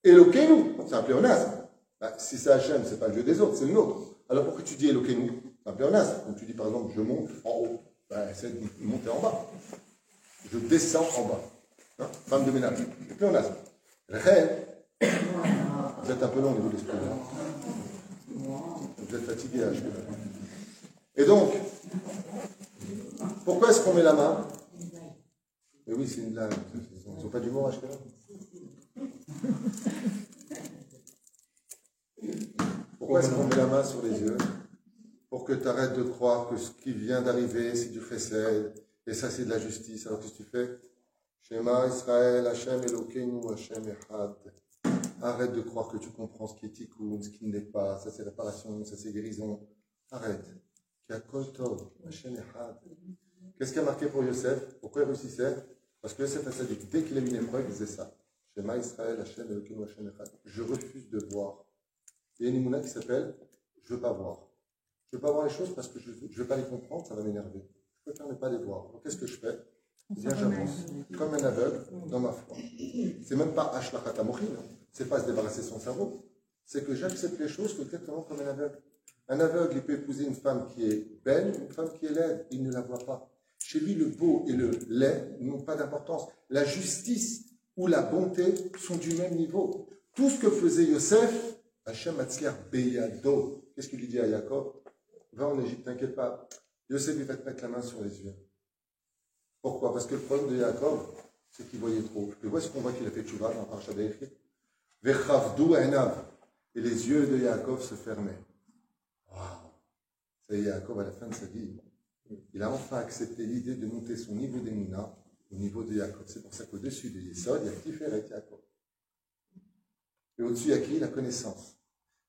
Elokeinu, c'est un pléonasme. Bah, si c'est Hashem, c'est pas le Dieu des autres, c'est le nôtre. Alors pourquoi tu dis Elokeinu? C'est un pléonasme. Comme tu dis par exemple, je monte en haut. Bah, c'est de monter en bas. Je descends en bas. Hein? Femme de ménage. C'est pléonasme. Ré, vous êtes un peu long au niveau de l'esprit. Vous êtes fatigué à achever. Et donc, pourquoi est-ce qu'on met la main? Mais oui, c'est une blague. Ils n'ont pas d'humour à acheter là. Pourquoi est-ce qu'on met la main sur les yeux? Pour que tu arrêtes de croire que ce qui vient d'arriver, c'est du chesed, et ça, c'est de la justice. Alors, qu'est-ce que tu fais? Shema Israël, Hashem Elokeinu, Hashem Echad. Arrête de croire que tu comprends ce qui est tikkun, ce qui ne l'est pas. Ça, c'est réparation, ça, c'est guérison. Arrête. Qui a kol tov, Hashem Echad. Qu'est-ce qui a marqué pour Yosef? Pourquoi il réussissait? Parce que Yosef a dit, dès qu'il a eu une épreuve, il disait ça. Shema Israël, Hashem Elokeinu Hashem Echad. Je refuse de voir. Il y a une émouna qui s'appelle je veux pas voir. Je veux pas voir les choses parce que je veux pas les comprendre, ça va m'énerver. Je préfère ne pas les voir. Donc qu'est-ce que je fais? Bien, j'avance, comme un aveugle dans ma foi. C'est même pas Ashlachat Amochin, c'est pas se débarrasser de son cerveau. C'est que j'accepte les choses exactement comme un aveugle. Un aveugle, il peut épouser une femme qui est belle, une femme qui est laide, il ne la voit pas. Chez lui, le beau et le laid n'ont pas d'importance. La justice ou la bonté sont du même niveau. Tout ce que faisait Yosef, Hachem Matzliar Beyado, qu'est-ce qu'il lui dit à Jacob? Va en Égypte, t'inquiète pas. Yosef, il va te mettre la main sur les yeux. Pourquoi? Parce que le problème de Jacob, c'est qu'il voyait trop. Et voici qu'on voit qu'il a fait tchouva dans Parashat Vayikra. Vechavdu einav. Et les yeux de Jacob se fermaient. Waouh! C'est Jacob, à la fin de sa vie, il a enfin accepté l'idée de monter son niveau d'Emouna au niveau de Jacob. C'est pour ça qu'au-dessus de Yesod, il y a Tiferet Jacob. Et au-dessus, il y a qui? La connaissance.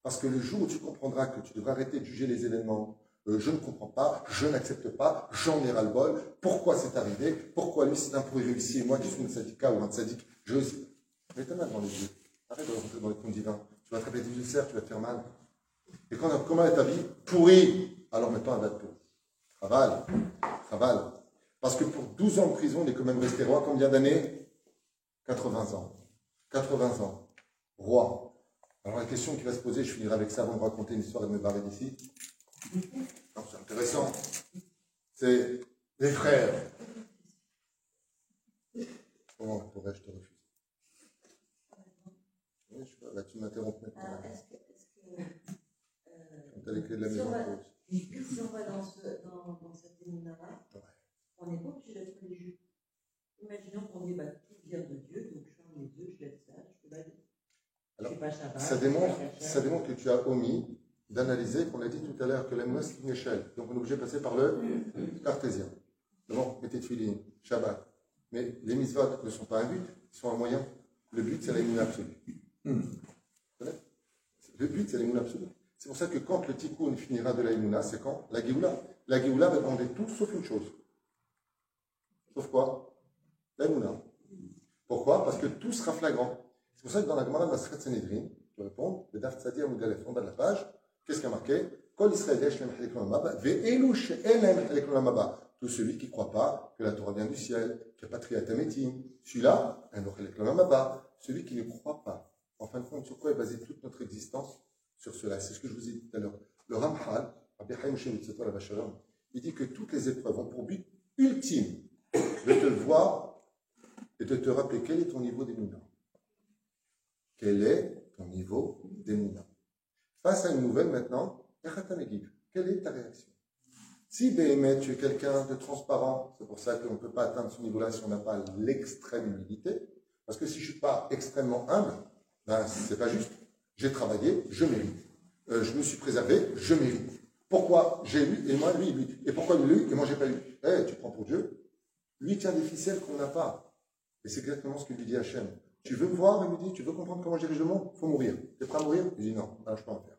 Parce que le jour où tu comprendras que tu devras arrêter de juger les événements, je ne comprends pas, je n'accepte pas, j'en ai ras-le-bol, pourquoi c'est arrivé, pourquoi lui c'est un pourri réussi et moi qui suis une syndicat ou un sadique, je aussi. Mets ta main devant les yeux, arrête de rentrer dans les comptes divins, tu vas attraper des ulcères, tu vas te faire mal. Et quand comment est ta vie? Pourrie. Alors maintenant, elle va te pourrir. Travaille. Parce que pour 12 ans de prison, il est quand même resté roi. Combien d'années? 80 ans. 80 ans. Roi. Alors la question qui va se poser, je finirai avec ça avant de raconter une histoire et de me barrer d'ici. C'est intéressant. C'est les frères. Comment pourrais-je te refuser? Oui, je sais pas, là tu m'interromps maintenant. Quand tu as les clés de la maison, si on va dans cette émouna-là, on n'est pas obligé d'être religieux. Imaginons qu'on dit tout vient de Dieu, donc je ferme les yeux, je laisse ça, je peux bader. Alors, ça démontre que tu as omis d'analyser, qu'on a dit tout à l'heure, que l'émouna c'est une échelle. Donc on est obligé de passer par le cartésien. D'abord, mettez tefilin, Shabbat. Mais les mitzvot ne sont pas un but, ils sont un moyen. Le but, c'est l'émouna absolue. Le but, c'est l'émouna absolue. C'est pour ça que quand le tikkun finira de la émouna, c'est quand? La Géoula. La Géoula va demander tout sauf une chose. Sauf quoi? La émouna. Pourquoi? Parce que tout sera flagrant. C'est pour ça que dans la Gemara de Masechet Sanhedrin, je réponds, le Daf Tzadi Amud Aleph, en bas de la page, qu'est-ce qu'il y a marqué? Kol Israël yesh lehem chelek l'olam haba, ve'elu she'en lehem chelek l'olam haba. Tout celui qui ne croit pas que la Torah vient du ciel, qu'il n'y a pas de Triat Hametim, celui-là, un chelek l'olam haba. Celui qui ne croit pas. En fin de compte, sur quoi est basée toute notre existence? Sur cela. C'est ce que je vous ai dit tout à l'heure. Le Ramchal, Rabbi Chaim Shemitzvot la Vachalom, il dit que toutes les épreuves ont pour but ultime de te voir et de te rappeler quel est ton niveau d'émouna. Quel est ton niveau d'émouna? Face à une nouvelle maintenant, quelle est ta réaction? Si Béhémet, tu es quelqu'un de transparent, c'est pour ça qu'on ne peut pas atteindre ce niveau-là si on n'a pas l'extrême humilité, parce que si je ne suis pas extrêmement humble, ben, c'est pas juste. J'ai travaillé, je mérite. Je me suis préservé, je mérite. Pourquoi j'ai eu et moi, lui. Et pourquoi lui et moi, j'ai pas eu? Tu prends pour Dieu. Lui tient des ficelles qu'on n'a pas. Et c'est exactement ce que lui dit Hachem. Tu veux me voir? Il me dit, tu veux comprendre comment dirige le monde? Il faut mourir. Tu es prêt à mourir? Il dit non, je peux en faire.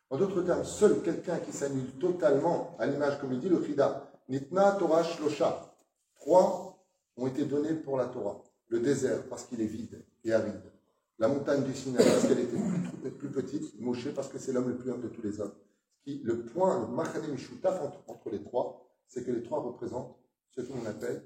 En d'autres termes, seul quelqu'un qui s'annule totalement à l'image, comme il dit le Chida, Nitna Torah Shlosha. 3 ont été donnés pour la Torah. Le désert, parce qu'il est vide et aride. La montagne du Sinaï, parce qu'elle était plus petite. Moshe, parce que c'est l'homme le plus humble de tous les hommes. Le point, le Machane Mishutaf entre les 3, c'est que les 3 représentent ce qu'on appelle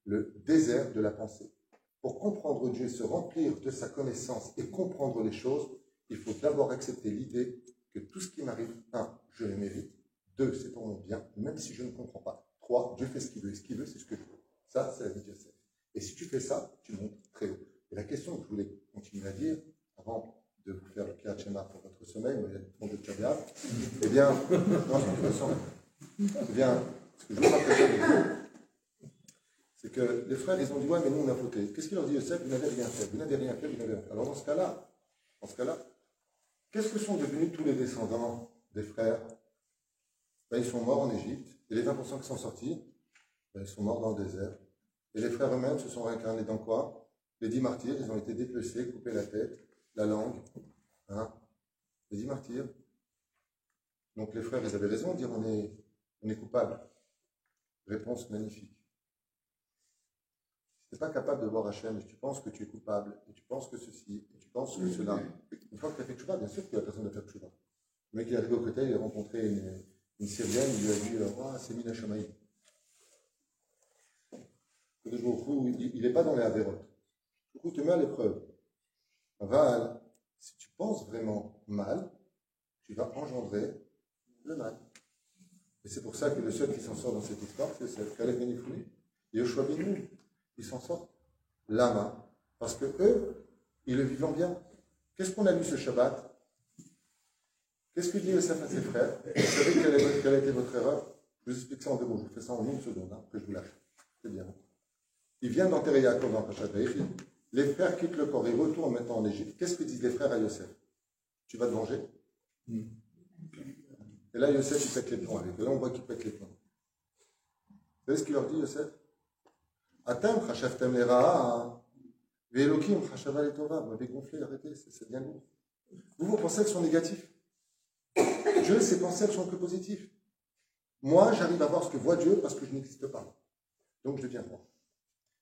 le désert de la pensée. Pour comprendre Dieu, se remplir de sa connaissance et comprendre les choses, il faut d'abord accepter l'idée que tout ce qui m'arrive, 1, je le mérite, 2, c'est pour mon bien, même si je ne comprends pas. 3, Dieu fait ce qu'il veut, et ce qu'il veut, c'est ce que je veux. Ça, c'est la vie de Dieu. Et si tu fais ça, tu montes très haut. Et la question que je voulais continuer à dire, avant de vous faire le Kriyat Shema pour votre sommeil, mais il y a le de Tchabia, eh bien, non, de toute façon, eh bien, ce que je veux partager avec vous, c'est que les frères, ils ont dit, ouais, mais nous, on a fauté. Qu'est-ce qu'il leur dit, Yosef? Vous n'avez rien fait, vous n'avez rien fait, vous n'avez rien fait. Alors, dans ce cas-là, qu'est-ce que sont devenus tous les descendants des frères? Ben, ils sont morts en Égypte, et les 20% qui sont sortis, ben, ils sont morts dans le désert. Et les frères eux-mêmes se sont réincarnés dans quoi? Les 10 martyrs, ils ont été dépecés, coupés la tête, la langue. Les 10 martyrs. Donc les frères, ils avaient raison de dire on est coupable. Réponse magnifique. tu n'es pas capable de voir Hachem et tu penses que tu es coupable, et tu penses que ceci, et tu penses que cela, une fois que tu as fait tchouva, bien sûr que la personne doit faire tchouva. Le mec, il est arrivé au côté, il a rencontré une Syrienne, il lui a dit c'est Mina Shamaï. Il n'est pas dans les avérotes. Du coup, tu te mets à l'épreuve. Aval, si tu penses vraiment mal, tu vas engendrer le mal. Et c'est pour ça que le seul qui s'en sort dans cette histoire, c'est Caleb Ben Yefune et Yoshua Ben Nun. Ils s'en sortent. Lama. Parce que eux, ils le vivent bien. Qu'est-ce qu'on a lu ce Shabbat? Qu'est-ce que dit Yosef à ses frères? Vous savez quelle a été votre erreur? Je vous explique ça en deux mots. Je vous fais ça en une seconde, que je vous lâche. C'est bien. Il vient d'enterrer Yaakov dans Pachat Vaïchi. Les frères quittent le corps et retournent maintenant en Égypte. Qu'est-ce que disent les frères à Yosef? Tu vas te venger? Et là, Yosef, il pète les plombs avec eux. Là, on voit qu'il pète les plombs. Vous savez ce qu'il leur dit, Yosef? Atem chashaftem lera'a, ve'elokim chashava letova. Vous m'avez gonflé, arrêtez, c'est bien lourd. Vous pensez qu'elles sont négatifs. Dieu, ses pensées, elles sont que positives. Moi, j'arrive à voir ce que voit Dieu parce que je n'existe pas. Donc, je deviens roi.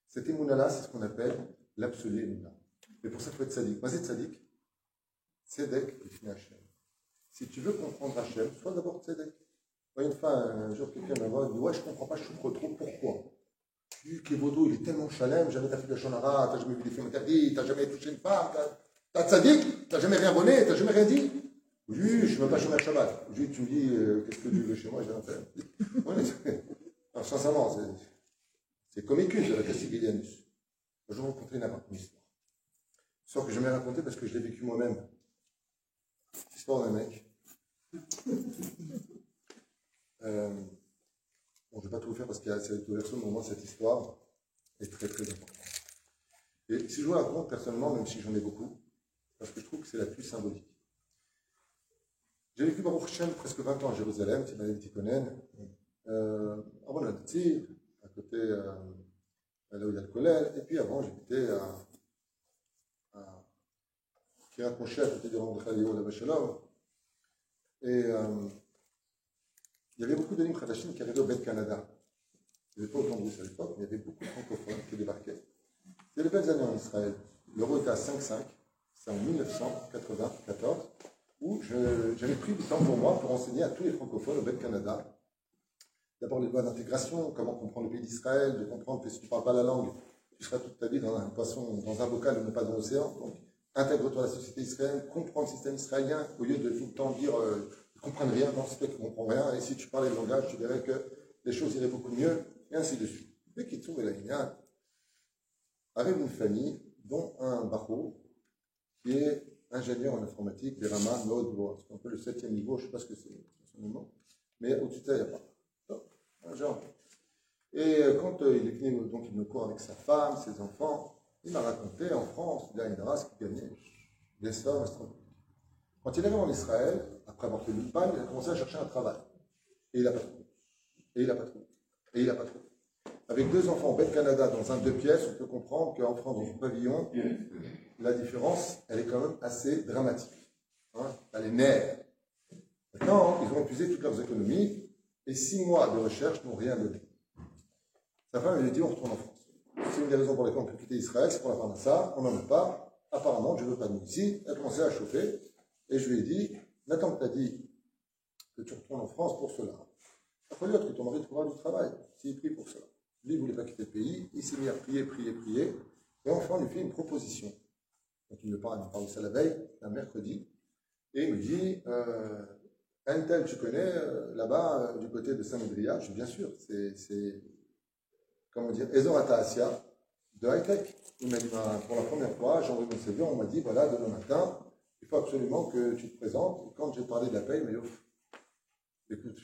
Cette émouna-là, c'est ce qu'on appelle l'absolu émouna. Mais pour ça, il faut être sadique. Moi, c'est sadique. Tzedek et fini Hachem. Si tu veux comprendre Hachem, sois d'abord tzedek. Moi, une fois, un jour, quelqu'un m'a dit ouais, je ne comprends pas, je souffre trop. Pourquoi? Kevodo, il est tellement chalem, jamais t'as fait de la shonara, t'as jamais vu des films interdits, t'as jamais touché une femme, t'as tzadik, t'as jamais rien volé, t'as jamais rien dit. Oui, je ne suis même pas Shomer Shabbat. Oui, tu me dis, qu'est-ce que tu veux chez moi, j'ai rien fait. Alors, sincèrement, c'est comicus de la Castiglianus. Un jour, rencontré une histoire. Histoire que je m'ai racontée parce que je l'ai vécu moi-même. Histoire d'un mec. Bon, je ne vais pas tout vous faire parce qu'il y a cette version, mais au moins cette histoire est très très importante. Et si je vous la raconte personnellement, même si j'en ai beaucoup, parce que je trouve que c'est la plus symbolique. J'ai vécu Baruch Hashem presque 20 ans à Jérusalem, Timanen Tikonen, avant la Tzir, à côté, là où il y a le Kollel, et puis avant j'habitais à Kiryat Moshe, à côté de Mordechai Yehud à Shalom. Et il y avait beaucoup de Lim Khadashim qui arrivaient au Bet Canada. Il n'y avait pas autant de Russes à l'époque, mais il y avait beaucoup de francophones qui débarquaient. C'était les belles années en Israël. L'euro était à 5,5, c'est en 1994, où j'avais pris du temps pour moi pour enseigner à tous les francophones au Bet Canada. D'abord les lois d'intégration, comment comprendre le pays d'Israël, de comprendre que si tu ne parles pas la langue, tu seras toute ta vie dans un poisson, dans un bocal, mais pas dans l'océan. Donc, intègre-toi à la société israélienne, comprends le système israélien, au lieu de tout le temps dire ils ne comprennent rien, non, c'est toi qui ne comprends rien, et si tu parlais le langage, tu verrais que les choses iraient beaucoup mieux, et ainsi de suite. Mais qui trouve la ligne arrive une famille, dont un barreau, qui est ingénieur en informatique, des Ramas, Maud, c'est un peu le 7e niveau, je ne sais pas ce que c'est son nom, mais au-dessus de ça, il n'y a pas. Genre. Et quand il est venu, donc il me court avec sa femme, ses enfants, il m'a raconté en France, il a une race qui gagnait des sommes astronomiques. Quand il est arrivé en Israël, après avoir fait une panne, il a commencé à chercher un travail. Et il n'a pas trouvé. Et il n'a pas trouvé. Et il n'a pas trouvé. Avec 2 enfants au Bet Canada dans un 2 pièces, on peut comprendre qu'en France, dans un pavillon, la différence, elle est quand même assez dramatique. Hein, elle est nerfs. Maintenant, ils ont épuisé toutes leurs économies. Et 6 mois de recherche n'ont rien donné. Sa femme lui a dit on retourne en France. C'est une des raisons pour lesquelles on peut quitter Israël, c'est pour la ça, on n'en veut pas. Apparemment, je ne veux pas de nous ici. Elle a commencé à chauffer. Et je lui ai dit Nathan, tu as dit que tu retournes en France pour cela. Il a fallu que ton mari trouvera du travail. S'il prie pour cela. Lui, il ne voulait pas quitter le pays. Il s'est mis à prier. Et enfin, on lui fait une proposition. Donc, il me parle de ça la veille, un mercredi. Et il me dit un tel, tu connais, là-bas, du côté de Saint-Médria, je dis bien sûr, c'est comment dire, Ezorata Asia, de high-tech. Il m'a dit, pour la première fois, j'ai envoyé mon CV, on m'a dit, voilà, demain matin, il faut absolument que tu te présentes. Et quand j'ai parlé de la paye, il m'a dit, écoute,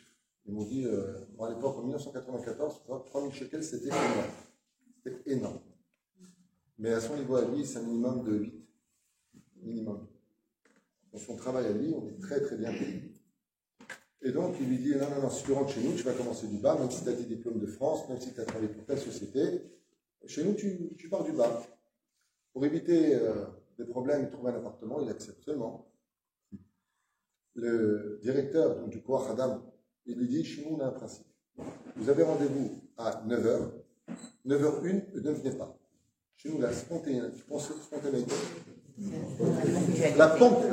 ils m'ont dit, à l'époque, en 1994, 3000 shekels, c'était énorme. C'était énorme. Mais à son niveau à lui, c'est un minimum de 8. Minimum. Dans son travail à lui, on est très très bien payé. Et donc, il lui dit, non, si tu rentres chez nous, tu vas commencer du bas, même si tu as des diplômes de France, même si tu as travaillé pour telle société, chez nous, tu pars du bas. Pour éviter des problèmes, trouver un appartement, il accepte seulement. Le directeur donc, du Koach Adam, il lui dit, chez nous, on a un principe. Vous avez rendez-vous à 9h, 9h01, ne venez pas. Chez nous, la spontanéité. La pompe,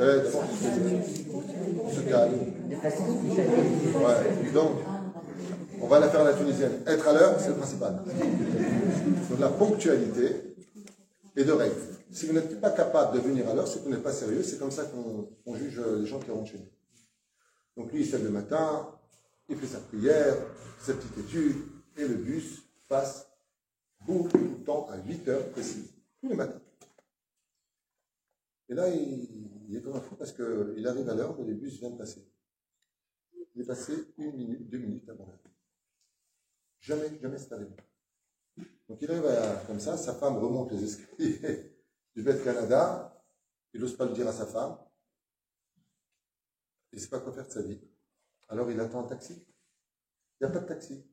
se calme. De façon spontanée. Ouais, donc, on va la faire à la tunisienne. Être à l'heure, c'est le principal. Donc, la ponctualité et de règles. Si vous n'êtes pas capable de venir à l'heure, c'est que vous n'êtes pas sérieux. C'est comme ça qu'on juge les gens qui rentrent chez nous. Donc, lui, il se lève le matin, il fait sa prière, sa petite étude, et le bus passe tout le temps à 8 heures précises, tous les matins. Et là, il est comme un fou parce qu'il arrive à l'heure, mais le bus vient de passer. Il est passé 1 minute, 2 minutes avant l'heure. Jamais c'est arrivé. Donc il arrive comme ça, sa femme remonte les escaliers du Beth-Canada, il n'ose pas le dire à sa femme, il ne sait pas quoi faire de sa vie. Alors il attend un taxi. Il n'y a pas de taxi.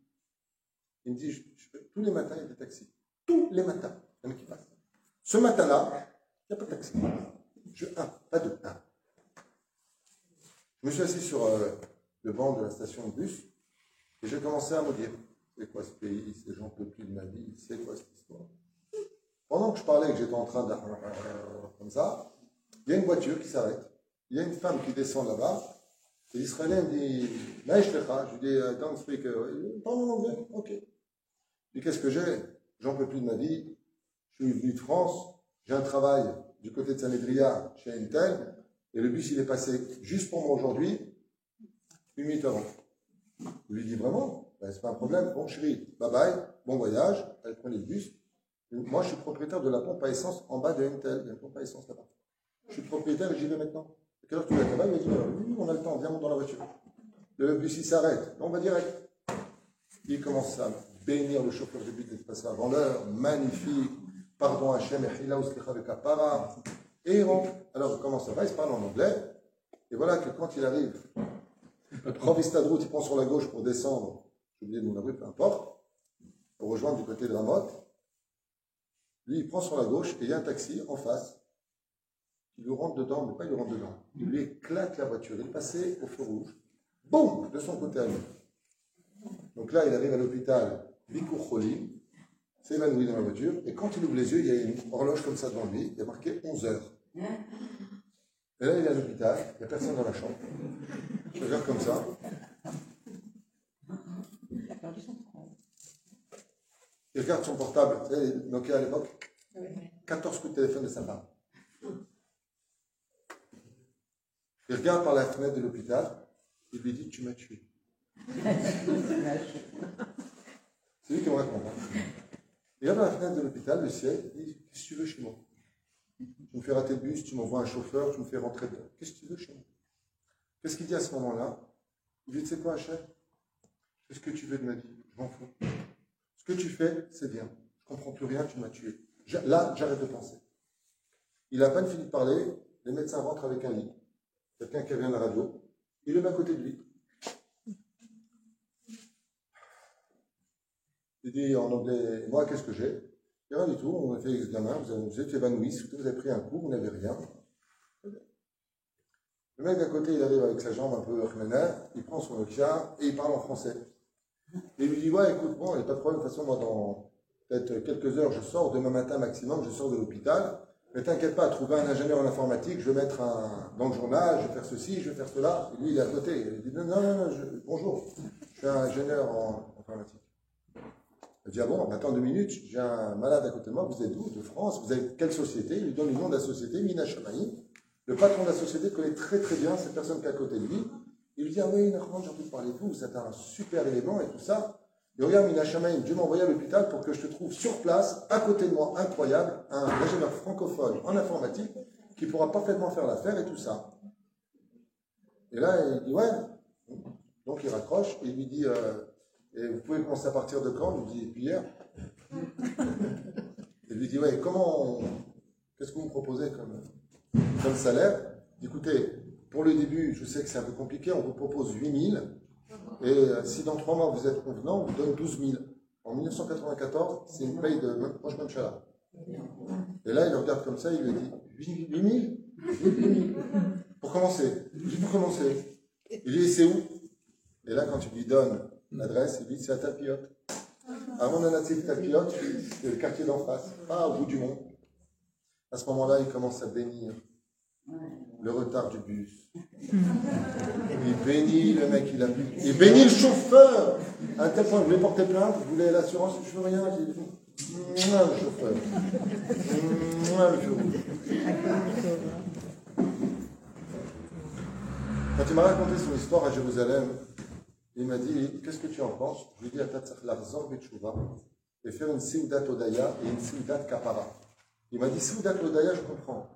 Il me dit, tous les matins, il y a des taxis. Tous les matins, il y en a qui passent. Ce matin-là, il n'y a pas de taxi. Pas deux, un. Je me suis assis sur le banc de la station de bus et j'ai commencé à me dire, c'est quoi ce pays, ces gens ne peuvent plus de ma vie, c'est quoi cette histoire. Pendant que je parlais, que j'étais en train de comme ça, il y a une voiture qui s'arrête. Il y a une femme qui descend là-bas. Et l'Israélien me dit, Maïch Lecha, je lui dis, don't speak, parle en anglais, ok. Je dis, qu'est-ce que j'ai? J'en peux plus de ma vie. Je suis venu de France, j'ai un travail du côté de Sanedria chez Intel, et le bus il est passé juste pour moi aujourd'hui, 1 minute avant. Je lui dis vraiment, ben, c'est pas un problème, bon chérie, bye bye, bon voyage, elle prenait le bus. Moi je suis propriétaire de la pompe à essence en bas de Intel, il y a une pompe à essence là-bas. Je suis propriétaire et j'y vais maintenant. À quelle heure tu vas là-bas? Il m'a dit, oui, on a le temps, viens monte dans la voiture. Le bus il s'arrête, on va direct. Il commence à bénir le chauffeur de bus d'être passé avant l'heure, magnifique. Pardon Hachem, et il rentre. Alors comment ça va? Il se parle en anglais. Et voilà que quand il arrive, le prof Istadrout, il prend sur la gauche pour descendre, j'ai oublié de la rue, peu importe, pour rejoindre du côté de la motte. Lui, il prend sur la gauche et il y a un taxi en face qui lui rentre dedans, mais pas il lui rentre dedans. Il lui éclate la voiture. Il est passé au feu rouge. Boum! De son côté à lui. Donc là, il arrive à l'hôpital Bikur Cholim. S'évanouit dans la voiture, et quand il ouvre les yeux, il y a une horloge comme ça devant lui, il y a marqué 11 heures. Et là, il est à l'hôpital, il n'y a personne dans la chambre. Je regarde comme ça. Il regarde son portable, tu sais, Nokia à l'époque, 14 coups de téléphone de sa femme. Il regarde par la fenêtre de l'hôpital, il lui dit, tu m'as tué. C'est lui qui me raconte. Il regarde par la fenêtre de l'hôpital, le ciel, il dit, qu'est-ce que tu veux chez moi? Tu me fais rater le bus, tu m'envoies un chauffeur, tu me fais rentrer dedans. Qu'est-ce que tu veux chez moi? Qu'est-ce qu'il dit à ce moment-là? Il dit, tu sais quoi, chef? Qu'est-ce que tu veux de ma vie? Je m'en fous. Ce que tu fais, c'est bien. Je ne comprends plus rien, tu m'as tué. Là, j'arrête de penser. Il a à peine fini de parler, les médecins rentrent avec un lit. Quelqu'un qui vient de la radio, il le met à côté de lui. Il dit en anglais, moi, qu'est-ce que j'ai? Il n'y a rien du tout, on a fait l'examen, vous êtes évanoui, vous avez pris un coup, vous n'avez rien. Le mec à côté, il arrive avec sa jambe un peu khmena, il prend son Nokia et il parle en français. Et il lui dit, ouais, écoute, bon, il n'y a pas de problème, de toute façon, moi, dans peut-être quelques heures, je sors, demain matin maximum, je sors de l'hôpital. Mais t'inquiète pas, trouver un ingénieur en informatique, je vais mettre dans le journal, je vais faire ceci, je vais faire cela. Et lui, il est à côté. Il dit, non, bonjour, je suis un ingénieur en informatique. Il dit, ah bon, attends 2 minutes, j'ai un malade à côté de moi, vous êtes d'où? De France, vous avez quelle société? Il lui donne le nom de la société, Mina Shamaï. Le patron de la société connaît très très bien cette personne qui est à côté de lui. Il lui dit, ah oui, Nachman, j'ai envie de parler de vous, vous êtes un super élément et tout ça. Et regarde, Mina Shamaï, Dieu m'a envoyé à l'hôpital pour que je te trouve sur place, à côté de moi, incroyable, un ingénieur francophone en informatique qui pourra parfaitement faire l'affaire et tout ça. Et là, il dit, ouais. Donc il raccroche et il lui dit, et vous pouvez commencer à partir de quand? Il lui dit, depuis hier. Il lui dit, ouais, qu'est-ce que vous me proposez comme salaire? Écoutez, pour le début, je sais que c'est un peu compliqué, on vous propose 8 000, et si dans 3 mois vous êtes convenant, on vous donne 12 000. En 1994, c'est une paye de proche Mamchala. Et là, il le regarde comme ça, il lui dit, 8 000 pour commencer. Il dit, pour commencer. Il dit, c'est où? Et là, quand tu lui donnes l'adresse, il dit, c'est à Talpiot. Avant de natif Tapiot, c'est le quartier d'en face, pas au bout du monde. À ce moment-là, il commence à bénir le retard du bus. Il bénit le mec, il bénit le chauffeur. À un tel point, vous voulez porter plainte, vous voulez l'assurance, je veux rien. J'ai dit, le chauffeur. Le feu rouge. Quand il m'a raconté son histoire à Jérusalem, il m'a dit, qu'est-ce que tu en penses? Je lui ai dit, Atatzach Larzor Betchouva, et faire une Seudat Odaya et une Seudat Kapara. Il m'a dit, Seudat Odaya, je comprends.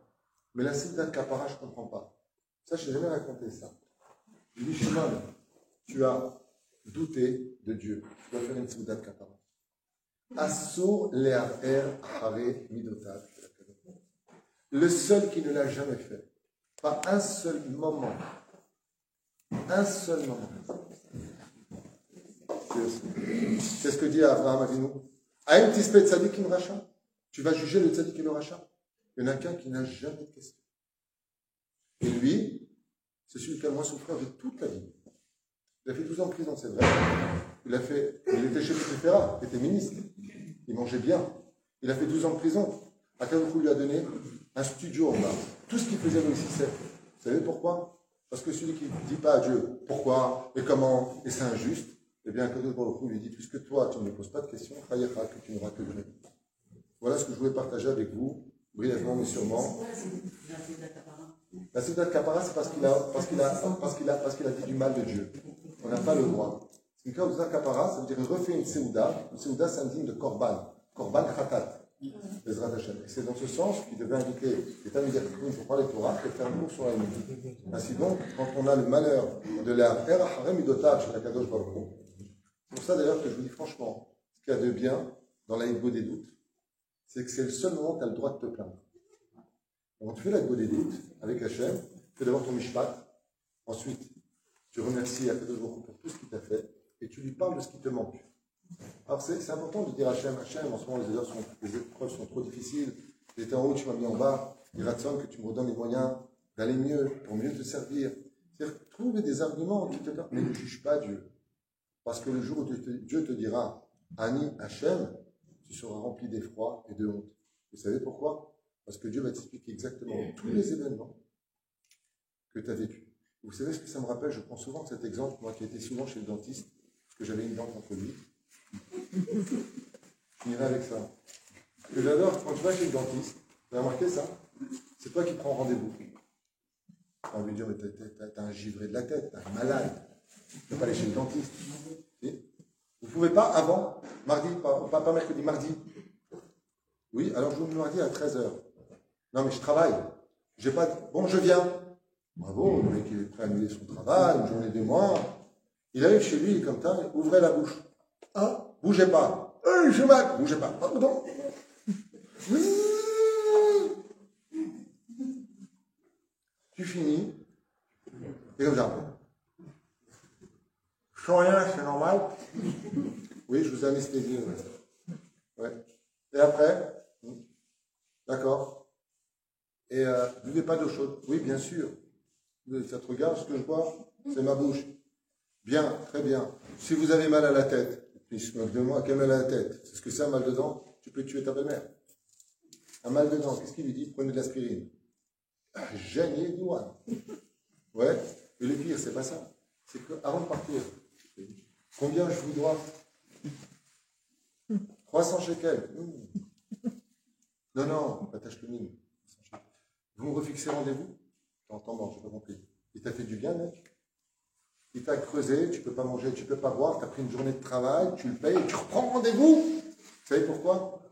Mais la Seudat Kapara, je ne comprends pas. Ça, je n'ai jamais raconté ça. Je lui ai dit, Shimon, tu as douté de Dieu. Tu dois faire une Seudat Kapara. Assur le'arer hare midotav. Le seul qui ne l'a jamais fait. Pas un seul moment. Un seul moment. C'est ce que dit Abraham Avinu. Aïm tispet tzadik im racha. Tu vas juger le tzadik et le racha. Il y en a qu'un qui n'a jamais de question. Et lui, c'est celui qui a le moins souffert de toute la vie. Il a fait 12 ans de prison, c'est vrai. Il était chef de Potiphera, il était ministre. Il mangeait bien. Il a fait 12 ans de prison. Akadosh lui a donné un studio en bas. Tout ce qu'il faisait réussissait. Vous savez pourquoi? Parce que celui qui ne dit pas à Dieu pourquoi et comment et c'est injuste, eh bien Akadosh lui dit, puisque toi tu ne me poses pas de questions, que tu n'auras que de réponses. Voilà ce que je voulais partager avec vous, brièvement mais sûrement. La Seudat Kapara, c'est parce qu'il a dit du mal de Dieu. On n'a pas le droit. Une Seudat Kapara, ça veut dire refait une Seuda. Une Seuda, c'est un digne de Korban. Korban Khatat. Et c'est dans ce sens qu'il devait inviter les Talmidei Chachamim pour parler Torah et faire un cours sur la nuit. Ainsi donc, quand on a le malheur de la Era Harem Midotav chez la Kadosh Baruch Hu, c'est pour ça d'ailleurs que je vous dis franchement, ce qu'il y a de bien dans la Hidbo des doutes, c'est que c'est le seul moment où tu as le droit de te plaindre. Quand tu fais la Hidbo des doutes avec Hachem, tu fais d'abord ton Mishpat, ensuite tu remercies Akadosh Baruch Hu pour tout ce qu'il t'a fait et tu lui parles de ce qui te manque. Alors c'est important de dire à Hachem, en ce moment les épreuves sont trop difficiles, j'étais en haut, tu m'as mis en bas, il ratsonne que tu me redonnes les moyens d'aller mieux, pour mieux te servir. C'est-à-dire trouver des arguments qui te donnent, mais ne juge pas Dieu. Parce que le jour où Dieu te dira, Ani Hachem, tu seras rempli d'effroi et de honte. Vous savez pourquoi? Parce que Dieu va t'expliquer exactement tous les événements que tu as vécus. Vous savez ce que ça me rappelle? Je prends souvent cet exemple, moi qui étais souvent chez le dentiste, parce que j'avais une dent contre lui. Je finirai avec ça. Ce que j'adore, quand tu vas chez le dentiste, tu as remarqué ça? C'est toi qui prends rendez-vous. On va lui dire, mais t'as un givré de la tête, t'es un malade. Tu ne peux pas aller chez le dentiste. Vous ne pouvez pas avant, mardi, pas mercredi, mardi. Oui, alors je vous mardi à 13h. Non, mais je travaille. J'ai pas. Bon, je viens. Bravo, le mec il est prêt à annuler son travail, une journée, 2 mois. Il arrive chez lui, comme ça, ouvrez la bouche. Ah, bougez pas. Je mal. Bougez pas. Pardon. Tu finis. Et comme ça. Je sens rien, c'est normal. Oui, je vous ai anesthésié. Ouais. Et après, d'accord. Et ne buvez pas d'eau chaude. Oui, bien sûr. Ça te regarde, ce que je bois, c'est ma bouche. Bien, très bien. Si vous avez mal à la tête, il se moque de moi, quel mal à la tête? C'est ce que c'est un mal de dents? Tu peux tuer ta belle-mère. Un mal de dents, qu'est-ce qu'il lui dit? Prenez de l'aspirine. Génier du one. Ouais, mais le pire, c'est pas ça. C'est qu'avant de partir, combien je vous dois? 300 shekels. Non, attache le mine. Vous me refixez rendez-vous? T'entends, bon, j'ai pas compris. Il t'a fait du bien, mec? Il t'a creusé, tu peux pas manger, tu peux pas boire, tu as pris une journée de travail, tu le payes, tu reprends rendez-vous. Vous savez pourquoi?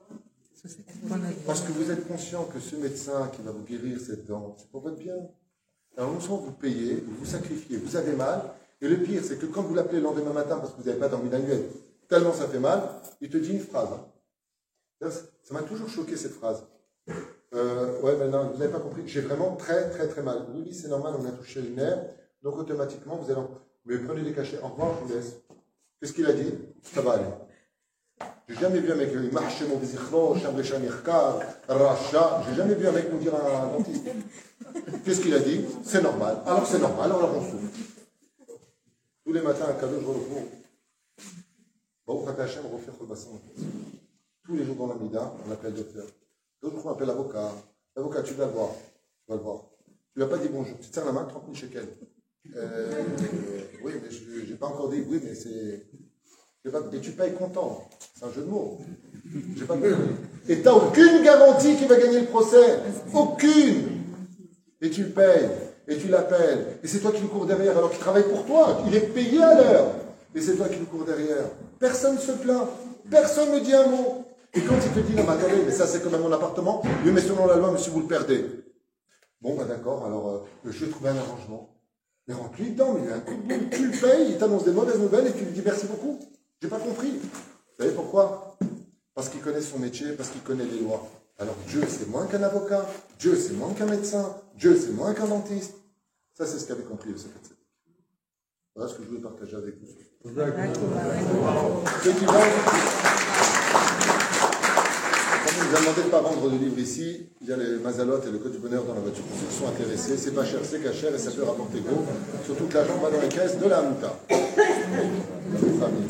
Parce que vous êtes conscient que ce médecin qui va vous guérir cette dent, c'est pour votre bien. Alors non seulement vous payez, vous vous sacrifiez, vous avez mal, et le pire, c'est que quand vous l'appelez le lendemain matin parce que vous n'avez pas dormi la nuit, tellement ça fait mal, il te dit une phrase. Ça m'a toujours choqué cette phrase. Ouais, ben non, vous n'avez pas compris, j'ai vraiment très très très mal. Oui, c'est normal, on a touché le nerf, donc automatiquement vous allez... Mais prenez des cachets, au revoir, je vous laisse. Qu'est-ce qu'il a dit? Ça va aller. J'ai jamais vu un mec, il marche mon bizichlo, chambrecham irkar, racha. J'ai jamais vu un mec nous dire à un dentiste. Qu'est-ce qu'il a dit? C'est normal. Alors c'est normal, alors on souffre. Tous les matins, un cadeau, je retrouve. Baruch Ata Hashem, Rofech Ol Basar. Tous les jours dans la Mida, on l'appelle docteur. D'autres fois, on l'appelle avocat. L'avocat, tu vas le voir. Tu vas le voir. Tu lui as pas dit bonjour. Tu te tiens la main, 30 000 shekels. Oui, mais je n'ai pas encore dit. Oui, mais c'est. Et tu payes content. C'est un jeu de mots. J'ai pas compris. Et tu n'as aucune garantie qu'il va gagner le procès. Aucune. Et tu le payes. Et tu l'appelles. Et c'est toi qui le cours derrière alors qu'il travaille pour toi. Il est payé à l'heure. Et c'est toi qui le cours derrière. Personne ne se plaint. Personne ne dit un mot. Et quand il te dit, non, mais attendez, mais ça c'est comme à mon appartement, oui, mais selon la loi, monsieur, vous le perdez. Bon, bah d'accord, alors je vais trouver un arrangement. Mais rentre-lui dedans, mais il a un coup de boule. Tu le payes, il t'annonce des mauvaises nouvelles et tu lui dis merci beaucoup. J'ai pas compris. Vous savez pourquoi? Parce qu'il connaît son métier, parce qu'il connaît les lois. Alors Dieu, c'est moins qu'un avocat. Dieu, c'est moins qu'un médecin. Dieu, c'est moins qu'un dentiste. Ça, c'est ce qu'avait compris le secret de cette. Voilà ce que je voulais partager avec vous. Ceux qui vendent, comme il nous a demandé de ne pas vendre de livres ici, il y a les Mazalot et le Code du Bonheur dans la voiture. Pour ceux qui sont intéressés, c'est pas cher, c'est cachère et ça peut rapporter gros. Surtout que l'argent va dans les caisses de la Hamouta. Famille.